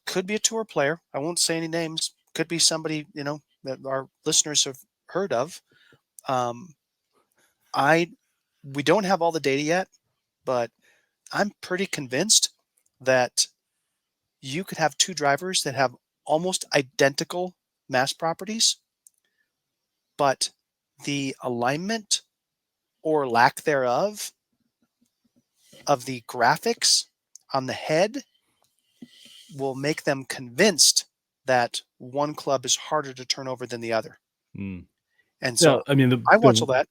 Speaker 2: could be a tour player. I won't say any names. Could be somebody, that our listeners have heard of. Um, I We don't have all the data yet, but I'm pretty convinced that you could have two drivers that have almost identical mass properties, but the alignment or lack thereof of the graphics on the head will make them convinced that one club is harder to turn over than the other.
Speaker 1: Mm.
Speaker 2: And
Speaker 1: Yeah,
Speaker 2: so
Speaker 1: I mean
Speaker 2: I watch all that.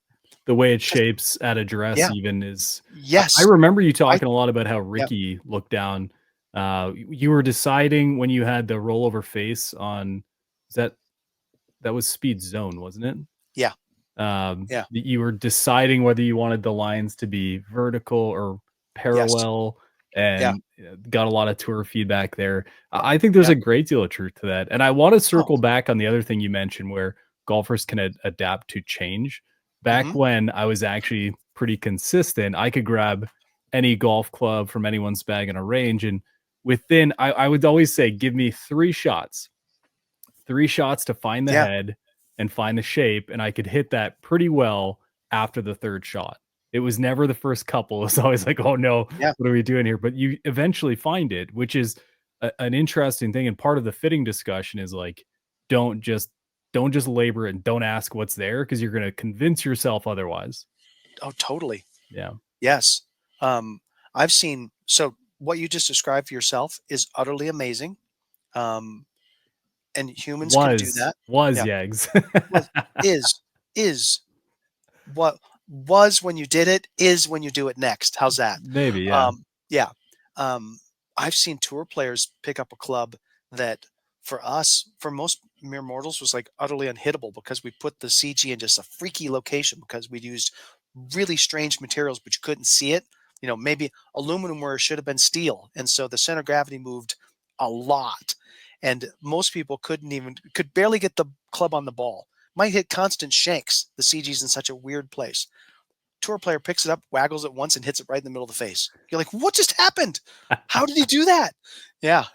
Speaker 1: the way it
Speaker 2: 'Cause
Speaker 1: shapes at address
Speaker 2: yeah,
Speaker 1: even is I
Speaker 2: yes,
Speaker 1: remember you
Speaker 2: I
Speaker 1: talking a lot about how
Speaker 2: yeah,
Speaker 1: Ricky looked down. You were deciding when you had the rollover face on is that was speed zone, wasn't it?
Speaker 2: yeah, yeah,
Speaker 1: You were deciding whether you wanted the lines to be vertical or
Speaker 2: yes,
Speaker 1: parallel,
Speaker 2: yeah,
Speaker 1: and got a lot of tour feedback there. I think there's
Speaker 2: yeah.
Speaker 1: a great deal of truth to that. And I want to
Speaker 2: Oh,
Speaker 1: circle back on the other thing you mentioned where golfers can adapt to change. Back
Speaker 2: mhm,
Speaker 1: when I was actually pretty consistent, I could grab any golf club from anyone's bag in a range. And I would always say, give me 3 shots 3 shots to find the
Speaker 2: yeah,
Speaker 1: head and find the shape, and I could hit that pretty well after the 3rd shot. It was never the first couple. It was always like, "Oh, no.
Speaker 2: yeah.
Speaker 1: What are we doing here?" But you eventually find it, which is an interesting thing, and part of the fitting discussion is, like, don't just don't just labor it and don't ask what's there because 'cause you're gonna convince yourself otherwise.
Speaker 2: Oh, totally.
Speaker 1: Yeah.
Speaker 2: Yes. Um, I've seen so what you just described for yourself is utterly amazing. Um, and humans can do that.
Speaker 1: Was
Speaker 2: Yeah.
Speaker 1: Yags.
Speaker 2: Was is is what was when you did it is when you do it next. How's that?
Speaker 1: Maybe, yeah.
Speaker 2: Yeah. Um, I've seen tour players pick up a club that for most mere mortals, was like utterly unhittable because we put the CG in just a freaky location because we used really strange materials, but you couldn't see it. Maybe aluminum where it should have been steel. And so the center of gravity moved a lot. And most people could barely get the club on the ball. Might hit constant shanks. The CG's in such a weird place. Tour player picks it up, waggles it once, and hits it right in the middle of the face. You're like, what just happened? How did he do that? Yeah.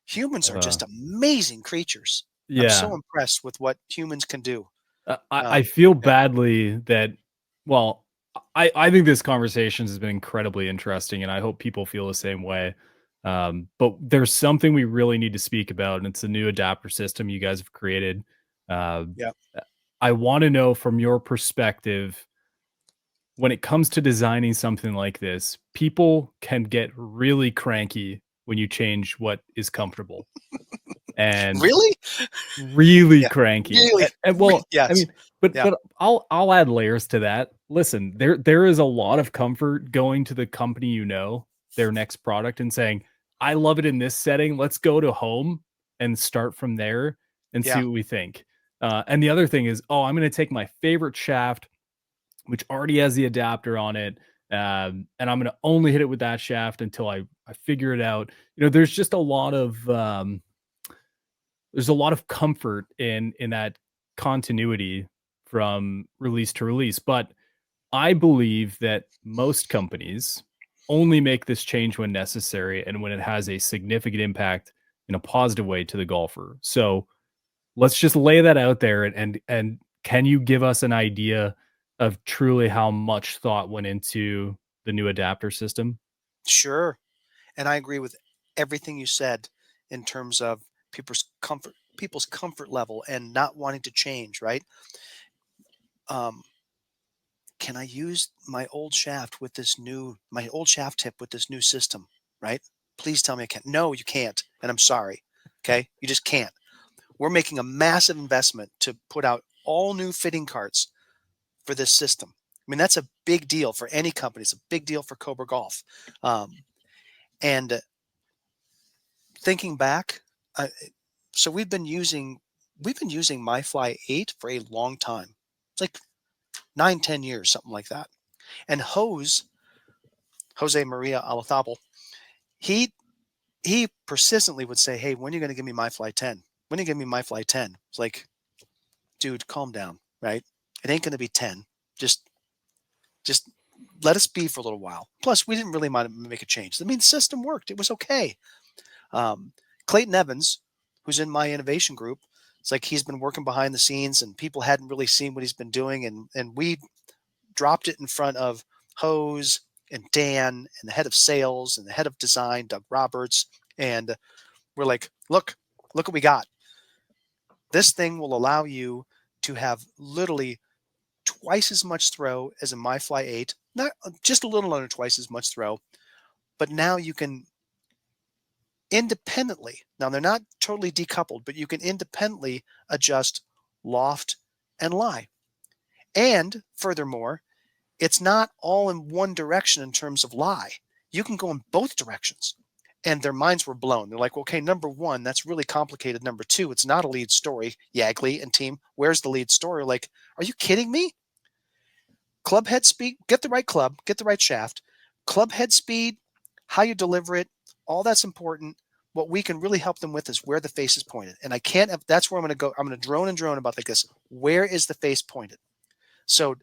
Speaker 2: Humans are
Speaker 1: Uh,
Speaker 2: just amazing creatures. I'm
Speaker 1: yeah.
Speaker 2: so impressed with what humans can do.
Speaker 1: I feel
Speaker 2: Yeah,
Speaker 1: badly that well, I think this conversation has been incredibly interesting, and I hope people feel the same way. But there's something we really need to speak about, and it's a new adapter system you guys have created. Uh,
Speaker 2: yeah,
Speaker 1: I want to know from your perspective when it comes to designing something like this, people can get really cranky when you change what is comfortable. And
Speaker 2: really?
Speaker 1: really
Speaker 2: Yeah,
Speaker 1: cranky.
Speaker 2: really,
Speaker 1: Well, I
Speaker 2: yes,
Speaker 1: mean, but
Speaker 2: yeah,
Speaker 1: I'll add layers to that. Listen, there is a lot of comfort going to the company their next product and saying, "I love it in this setting. Let's go to home and start from there and see
Speaker 2: yeah,
Speaker 1: what we think." And the other thing is, "Oh, I'm gonna take my favorite shaft, which already has the adapter on it, and I'm gonna only hit it with that shaft until I figure it out." There's just a lot of there's a lot of comfort in that continuity from release to release, but I believe that most companies only make this change when necessary and when it has a significant impact in a positive way to the golfer. So let's just lay that out there and can you give us an idea of truly how much thought went into the new adapter system?
Speaker 2: sure. And I agree with everything you said in terms of people's comfort level and not wanting to change, right? Um, can I use my old shaft tip with this new system, right? Please tell me I can't. No, you can't. And I'm sorry. Okay. You just can't. We're making a massive investment to put out all new fitting carts for this system. I mean, that's a big deal for any company. It's a big deal for Cobra Golf. Um, and thinking back, uh, so we've been using MyFly 8 for a long time. It's like 9, 10 years, something like that. And Jose Maria Alazabal, he he persistently would say, "Hey, when are you going to give me MyFly 10? When are you going to give me MyFly 10?" It's like, dude, calm down, right? It ain't going to be 10. Just let us be for a little while. Plus, we didn't really mind to make a change. I mean, the system worked. It was okay. Clayton Evans, who's in my innovation group, it's like he's been working behind the scenes and people hadn't really seen what he's been doing. And we dropped it in front of Hose and Dan and the head of sales and the head of design, Doug Roberts. And we're like, look what we got. This thing will allow you to have literally twice as much throw as a MyFly 8, not just a little under twice as much throw, but now you can independently, now they're not totally decoupled, but you can independently adjust loft and lie. And furthermore, it's not all in one direction in terms of lie. You can go in both directions. And their minds were blown. They're like, okay, number one, that's really complicated. Number two, it's not a lead story. Yagley and team, where's the lead story? Like, are you kidding me? Club head speed, get the right club, get the right shaft. Club head speed, how you deliver it, all that's important. What we can really help them with is where the face is pointed. And I can't, that's where I'm going to go. I'm going to drone about like this. Where is the face pointed? So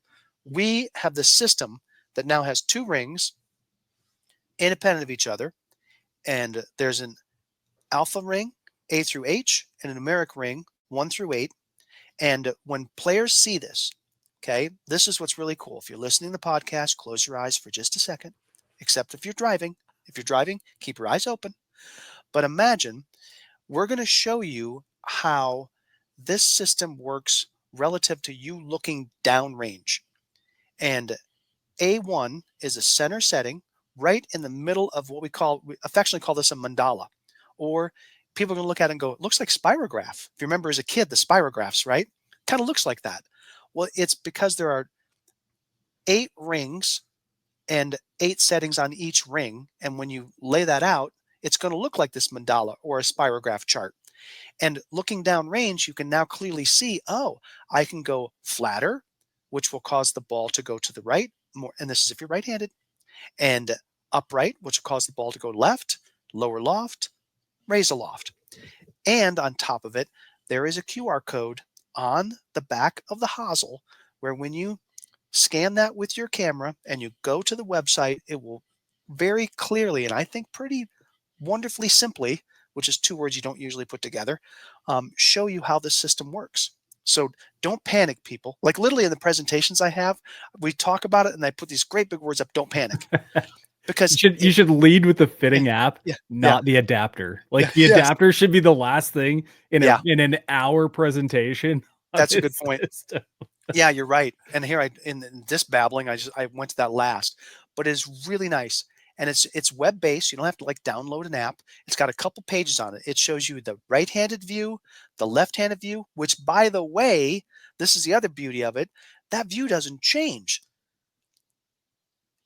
Speaker 2: we have this system that now has 2 rings independent of each other. And there's an alpha ring, A through H, and a numeric ring, 1 through 8. And when players see this, okay, this is what's really cool. If you're listening to the podcast, close your eyes for just a second, except if you're driving. If you're driving, keep your eyes open. But imagine we're going to show you how this system works relative to you looking downrange. And A1 is a center setting right in the middle of what we affectionately call this a mandala. Or people are going to look at it and go, it looks like spirograph. If you remember as a kid, the spirographs, right? Kind of looks like that. Well, it's because there are 8 rings and 8 settings on each ring. And when you lay that out, it's going to look like this mandala or a spirograph chart. And looking downrange, you can now clearly see, oh, I can go flatter, which will cause the ball to go to the right more. And this is if you're right-handed. And upright, which will cause the ball to go left, lower loft, raise a loft. And on top of it, there is a QR code on the back of the hosel where when you scan that with your camera and you go to the website, it will very clearly, and I think pretty wonderfully simply, which is 2 words you don't usually put together, show you how the system works. So don't panic, people. Like literally in the presentations I have, we talk about it and I put these great big words up, don't panic. Because
Speaker 1: you should lead with the fitting app, not the adapter. Like the adapter should be the last thing in an hour presentation.
Speaker 2: That's a good point. Yeah, you're right. And here in this babbling, I went to that last, but it's really nice. And it's web-based. You don't have to like download an app. It's got a couple pages on it. It shows you the right-handed view, the left-handed view, which by the way, this is the other beauty of it. That view doesn't change.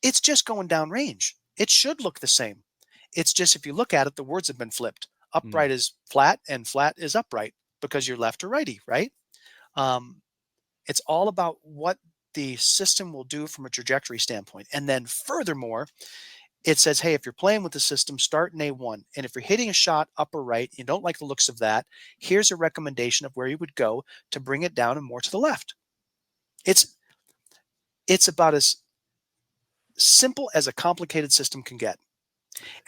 Speaker 2: It's just going downrange. It should look the same. It's just if you look at it, the words have been flipped. Upright is flat and flat is upright because you're left or righty, right? It's all about what the system will do from a trajectory standpoint. And then furthermore, it says, hey, if you're playing with the system, start in A1. And if you're hitting a shot upper right, you don't like the looks of that, here's a recommendation of where you would go to bring it down and more to the left. It's about as simple as a complicated system can get.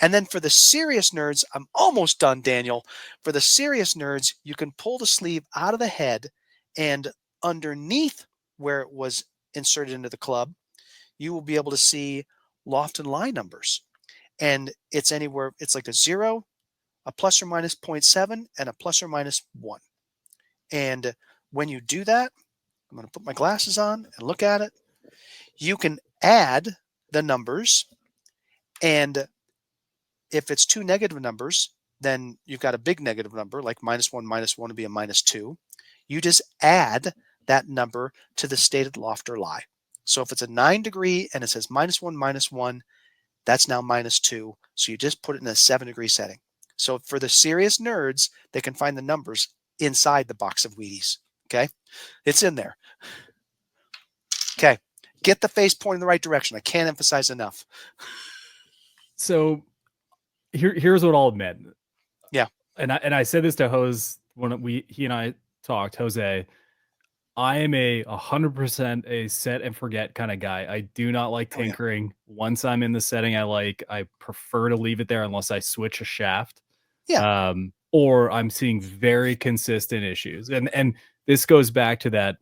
Speaker 2: And then for the serious nerds, I'm almost done, Daniel. For the serious nerds, you can pull the sleeve out of the head and underneath where it was inserted into the club, you will be able to see loft and lie numbers. And it's anywhere, it's like a 0, a plus or minus 0.7, and a plus or minus 1. And when you do that, I'm going to put my glasses on and look at it. You can add the numbers. And if it's 2 negative numbers, then you've got a big negative number, like -1 would be a -2. You just add that number to the stated loft or lie. So if it's a 9 degree and it says -1 -1, that's now -2. So you just put it in a 7 degree setting. So for the serious nerds, they can find the numbers inside the box of Wheaties. Okay. It's in there. Okay. Get the face pointing in the right direction. I can't emphasize enough.
Speaker 1: So here's what I'll admit.
Speaker 2: Yeah.
Speaker 1: And I said this to Jose when he and I talked, Jose. I am a 100% a set and forget kind of guy. I do not like
Speaker 2: Oh yeah.
Speaker 1: tinkering. Once I'm in the setting I like, I prefer to leave it there unless I switch a shaft.
Speaker 2: Yeah.
Speaker 1: Or I'm seeing very consistent issues. And this goes back to that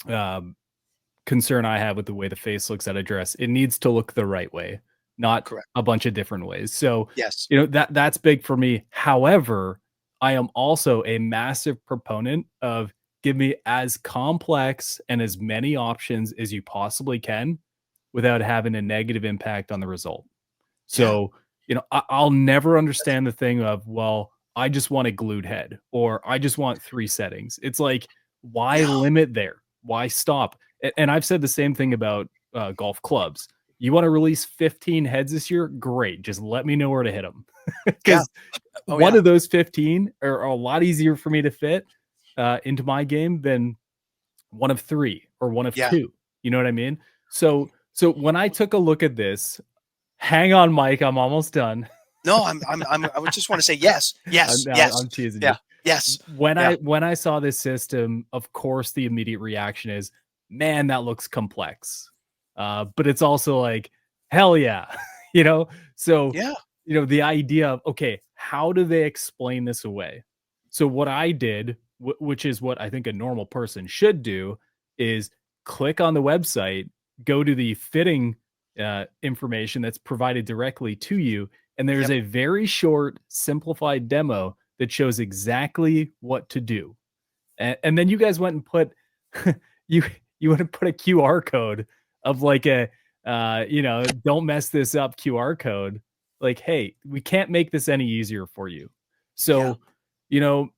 Speaker 1: um, concern I have with the way the face looks at a dress. It needs to look the right way, not
Speaker 2: Correct.
Speaker 1: a bunch of different ways. So,
Speaker 2: Yes.
Speaker 1: that's big for me. However, I am also a massive proponent of give me as complex and as many options as you possibly can without having a negative impact on the result.
Speaker 2: Yeah.
Speaker 1: So, I'll never understand the thing of, well, I just want a glued head or I just want 3 settings. It's like, why
Speaker 2: Yeah.
Speaker 1: limit there? Why stop? And I've said the same thing about golf clubs. You want to release 15 heads this year? Great. Just let me know where to hit them.
Speaker 2: Yeah.
Speaker 1: Because
Speaker 2: Oh
Speaker 1: one
Speaker 2: yeah.
Speaker 1: of those 15 are a lot easier for me to fit into my game than one of 3 or one of
Speaker 2: Yeah.
Speaker 1: 2. You know what I mean? So when I took a look at this, hang on, Mike, I'm almost done.
Speaker 2: No, I would just want to say yes, yes, yes.
Speaker 1: I'm teasing you.
Speaker 2: Yeah. Yes.
Speaker 1: When
Speaker 2: Yeah.
Speaker 1: I saw this system, of course, the immediate reaction is, "Man, that looks complex." But it's also like, "Hell yeah." You know? So,
Speaker 2: Yeah.
Speaker 1: the idea of, okay, how do they explain this away? So what I did, which is what I think a normal person should do, is click on the website, go to the fitting information that's provided directly to you, and there's
Speaker 2: Yep.
Speaker 1: a very short, simplified demo that shows exactly what to do. And then you guys went and put you you went and put a QR code of like a don't mess this up QR code. Like, hey, we can't make this any easier for you.
Speaker 2: Yeah.
Speaker 1: So, you know,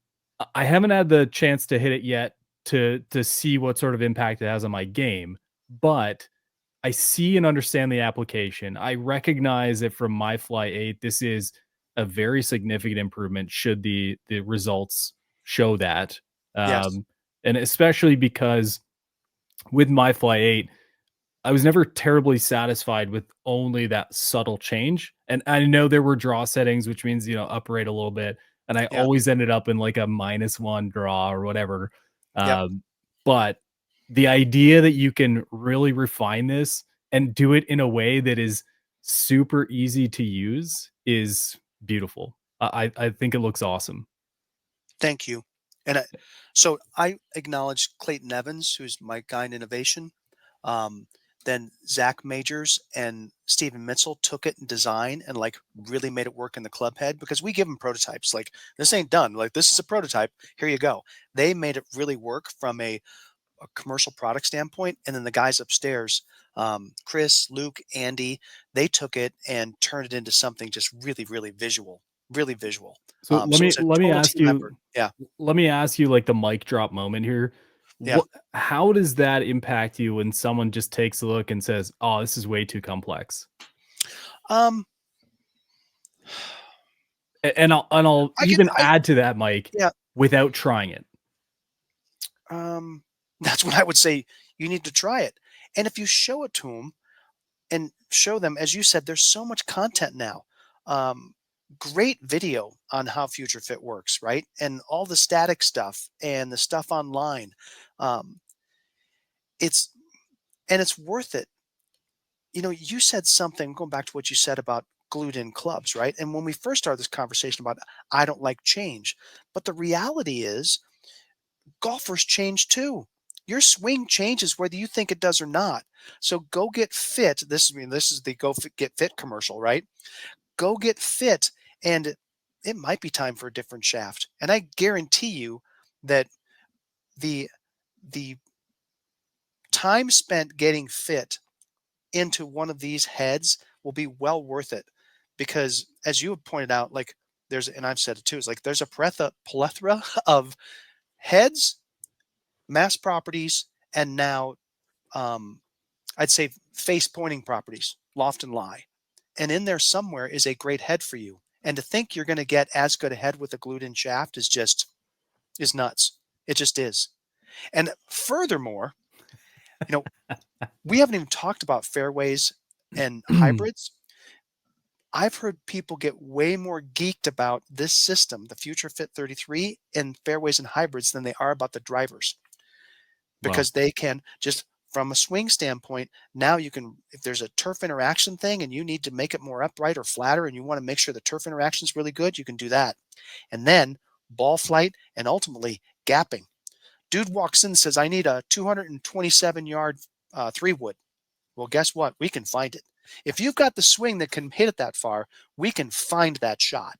Speaker 1: I haven't had the chance to hit it yet to see what sort of impact it has on my game, but I see and understand the application. I recognize that from my Fly 8, this is a very significant improvement should the results show that.
Speaker 2: Yes.
Speaker 1: Um, and especially because with my Fly 8, I was never terribly satisfied with only that subtle change. And I know there were draw settings, which means, uprate a little bit. And I
Speaker 2: Yeah.
Speaker 1: always ended up in like a -1 draw or whatever.
Speaker 2: Yep.
Speaker 1: But the idea that you can really refine this and do it in a way that is super easy to use is beautiful. I think it looks awesome.
Speaker 2: Thank you. And so I acknowledge Clayton Evans, who's my guy in innovation. Um, then Zach Majors and Stephen Mitchell took it in design and like really made it work in the club head because we give them prototypes. Like this ain't done. Like this is a prototype. Here you go. They made it really work from a commercial product standpoint. And then the guys upstairs, Chris, Luke, Andy, they took it and turned it into something just really, really visual, really visual.
Speaker 1: So
Speaker 2: So it was a
Speaker 1: let me
Speaker 2: total
Speaker 1: ask
Speaker 2: team effort.
Speaker 1: you
Speaker 2: Yeah.
Speaker 1: let me ask you like the mic drop moment here.
Speaker 2: Yeah.
Speaker 1: What How does that impact you when someone just takes a look and says, "Oh, this is way too complex."
Speaker 2: Um,
Speaker 1: And I'll
Speaker 2: I get,
Speaker 1: even add to that, Mike,
Speaker 2: yeah.
Speaker 1: without trying it.
Speaker 2: That's what I would say. You need to try it. And if you show it to them and show them, as you said, there's so much content now. Um, Great video on how Future Fit works, right? And all the static stuff and the stuff online. Um, it's and it's worth it. You said something going back to what you said about glued in clubs, right? And when we first started this conversation about I don't like change, but the reality is golfers change too. Your swing changes whether you think it does or not. So go get fit. This is the get fit commercial, right? Go get fit and it might be time for a different shaft. And I guarantee you that the the time spent getting fit into one of these heads will be well worth it because as you have pointed out, like and I've said it too, is like there's a plethora of heads, mass properties, and now um, I'd say face pointing properties, loft and lie. And in there somewhere is a great head for you. And to think you're going to get as good a head with a glued in shaft is nuts. It just is. And furthermore, you know, we haven't even talked about fairways and hybrids. I've heard people get way more geeked about this system, the Future Fit 33, in fairways and hybrids than they are about the drivers.
Speaker 1: Wow.
Speaker 2: because they can just from a swing standpoint, now you can, if there's a turf interaction thing and you need to make it more upright or flatter and you want to make sure the turf interaction is really good, you can do that. And then ball flight and ultimately gapping. Dude walks in and says, I need a 227-yard 3-wood. Well, guess what? We can find it. If you've got the swing that can hit it that far, we can find that shot,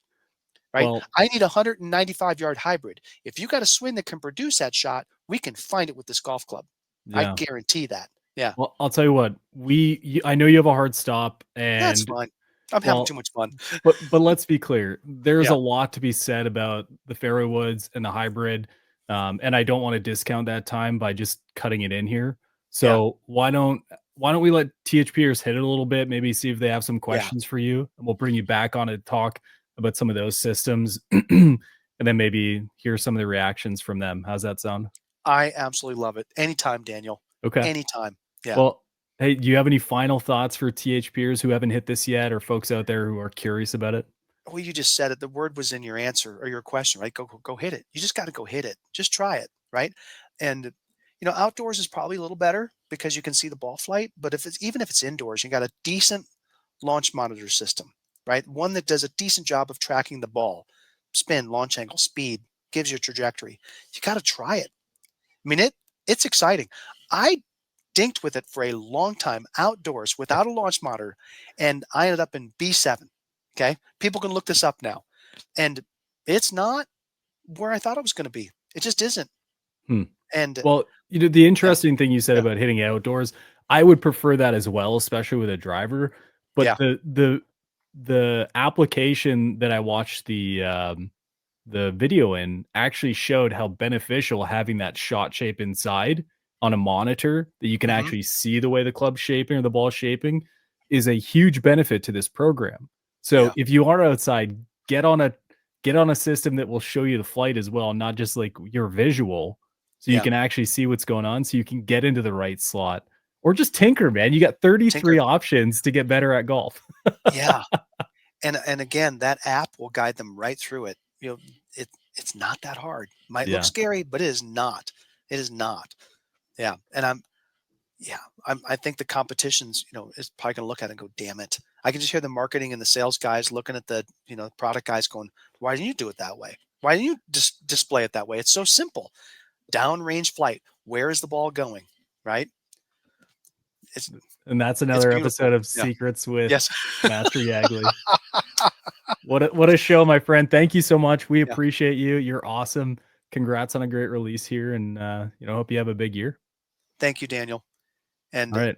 Speaker 2: right?
Speaker 1: Well,
Speaker 2: I need a 195-yard hybrid. If you got a swing that can produce that shot, we can find it with this golf club. I
Speaker 1: yeah.
Speaker 2: guarantee that. Yeah,
Speaker 1: Well, I'll tell you what, I know you have a hard stop,
Speaker 2: that's
Speaker 1: and
Speaker 2: fine. I'm having
Speaker 1: well,
Speaker 2: too much fun.
Speaker 1: but let's be clear. There's a
Speaker 2: Yeah,
Speaker 1: lot to be said about the fairway woods and the hybrid, and I don't want to discount that time by just cutting it in here.
Speaker 2: yeah,
Speaker 1: So why don't we let THPers hit it a little bit? Maybe see if they have some
Speaker 2: yeah.
Speaker 1: questions for you, and we'll bring you back on to talk about some of those systems, and then maybe hear some of the reactions from them. How's that sound?
Speaker 2: I absolutely love it. Anytime, Daniel.
Speaker 1: Okay.
Speaker 2: Anytime. Yeah.
Speaker 1: Well, hey, do you have any final thoughts for THPers who haven't hit this yet, or folks out there who are curious about it?
Speaker 2: Well, you just said it. The word was in your answer or your question, right? Go hit it. You just got to go hit it. Just try it, right? And outdoors is probably a little better because you can see the ball flight. But even if it's indoors, you got a decent launch monitor system, right? One that does a decent job of tracking the ball, spin, launch angle, speed, gives you a trajectory. You got to try it. I mean, it's exciting. I dinked with it for a long time outdoors without a launch monitor, and I ended up in B7. Okay, people can look this up now, and it's not where I thought it was going to be. It just isn't.
Speaker 1: Hmm.
Speaker 2: And
Speaker 1: Well, the
Speaker 2: yeah,
Speaker 1: interesting thing you said
Speaker 2: yeah,
Speaker 1: about hitting outdoors, I would prefer that as well, especially with a driver. But
Speaker 2: yeah.
Speaker 1: the application that I watched the video in actually showed how beneficial having that shot shape inside on a monitor that you can
Speaker 2: Hmm.
Speaker 1: actually see the way the club's shaping or the ball's shaping is a huge benefit to this program. So
Speaker 2: Yeah,
Speaker 1: if you are outside, get on a get on a system that will show you the flight as well, not just like your visual, so you
Speaker 2: yeah.
Speaker 1: can actually see what's going on, so you can get into the right slot. Or just tinker, man. You got 33
Speaker 2: Tinker.
Speaker 1: options to get better at golf.
Speaker 2: Yeah, and again, that app will guide them right through it. It it's not that hard. Might look
Speaker 1: Yeah.
Speaker 2: scary, but it is not. It is not. Yeah, and I think the competition's, is probably gonna look at it and go, "Damn it." I can just hear the marketing and the sales guys looking at the, product guys going, "Why didn't you do it that way? Why didn't you just display it that way? It's so simple. Downrange flight. Where is the ball going?" Right? It's
Speaker 1: And that's
Speaker 2: it's
Speaker 1: another episode
Speaker 2: beautiful.
Speaker 1: of
Speaker 2: Yeah.
Speaker 1: Secrets with
Speaker 2: Yes.
Speaker 1: Master Yagley. What a show, my friend. Thank you so much. We
Speaker 2: Yeah.
Speaker 1: appreciate you. You're awesome. Congrats on a great release here, and hope you have a big year.
Speaker 2: Thank you, Daniel.
Speaker 1: All
Speaker 2: And
Speaker 1: right.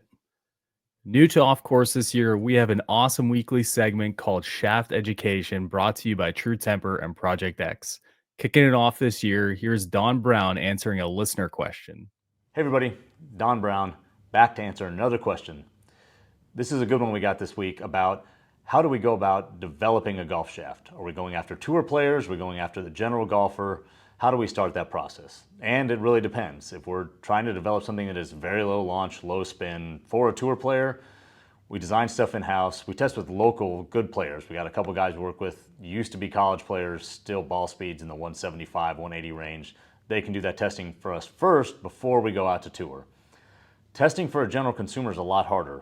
Speaker 1: New to off course this year, we have an awesome weekly segment called Shaft Education, brought to you by True Temper and Project X. Kicking it off this year, here's Don Brown answering a listener question.
Speaker 3: Hey everybody, Don Brown, back to answer another question. This is a good one we got this week about how do we go about developing a golf shaft? Are we going after tour players? Are we going after the general golfer? How do we start that process? And it really depends. If we're trying to develop something that is very low launch, low spin for a tour player, we design stuff in-house. We test with local good players. We got a couple guys we work with, used to be college players, still ball speeds in the 175, 180 range. They can do that testing for us first before we go out to tour. Testing for a general consumer is a lot harder.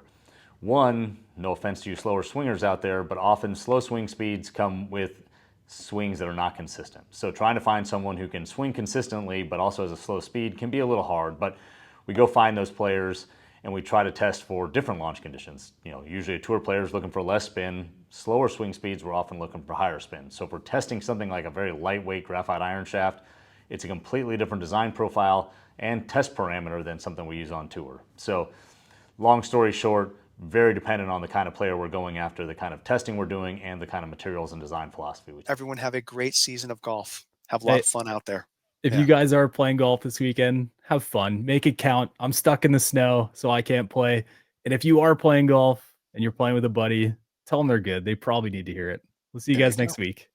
Speaker 3: One, no offense to you slower swingers out there, but often slow swing speeds come with swings that are not consistent. So trying to find someone who can swing consistently but also has a slow speed can be a little hard, but we go find those players and we try to test for different launch conditions. Usually a tour player is looking for less spin, slower swing speeds, we're often looking for higher spin. So if we're testing something like a very lightweight graphite iron shaft, it's a completely different design profile and test parameter than something we use on tour. So long story short, very dependent on the kind of player we're going after, the kind of testing we're doing, and the kind of materials and design philosophy we take.
Speaker 2: everyone have a great season of golf. Have a lot
Speaker 1: Hey,
Speaker 2: of fun out there.
Speaker 1: if you
Speaker 2: Yeah.
Speaker 1: guys are playing golf this weekend, have fun. Make it count. I'm stuck in the snow, so I can't play. And if you are playing golf and you're playing with a buddy, tell them they're good. They probably need to hear it. We'll see you
Speaker 2: There you
Speaker 1: guys
Speaker 2: go.
Speaker 1: next week.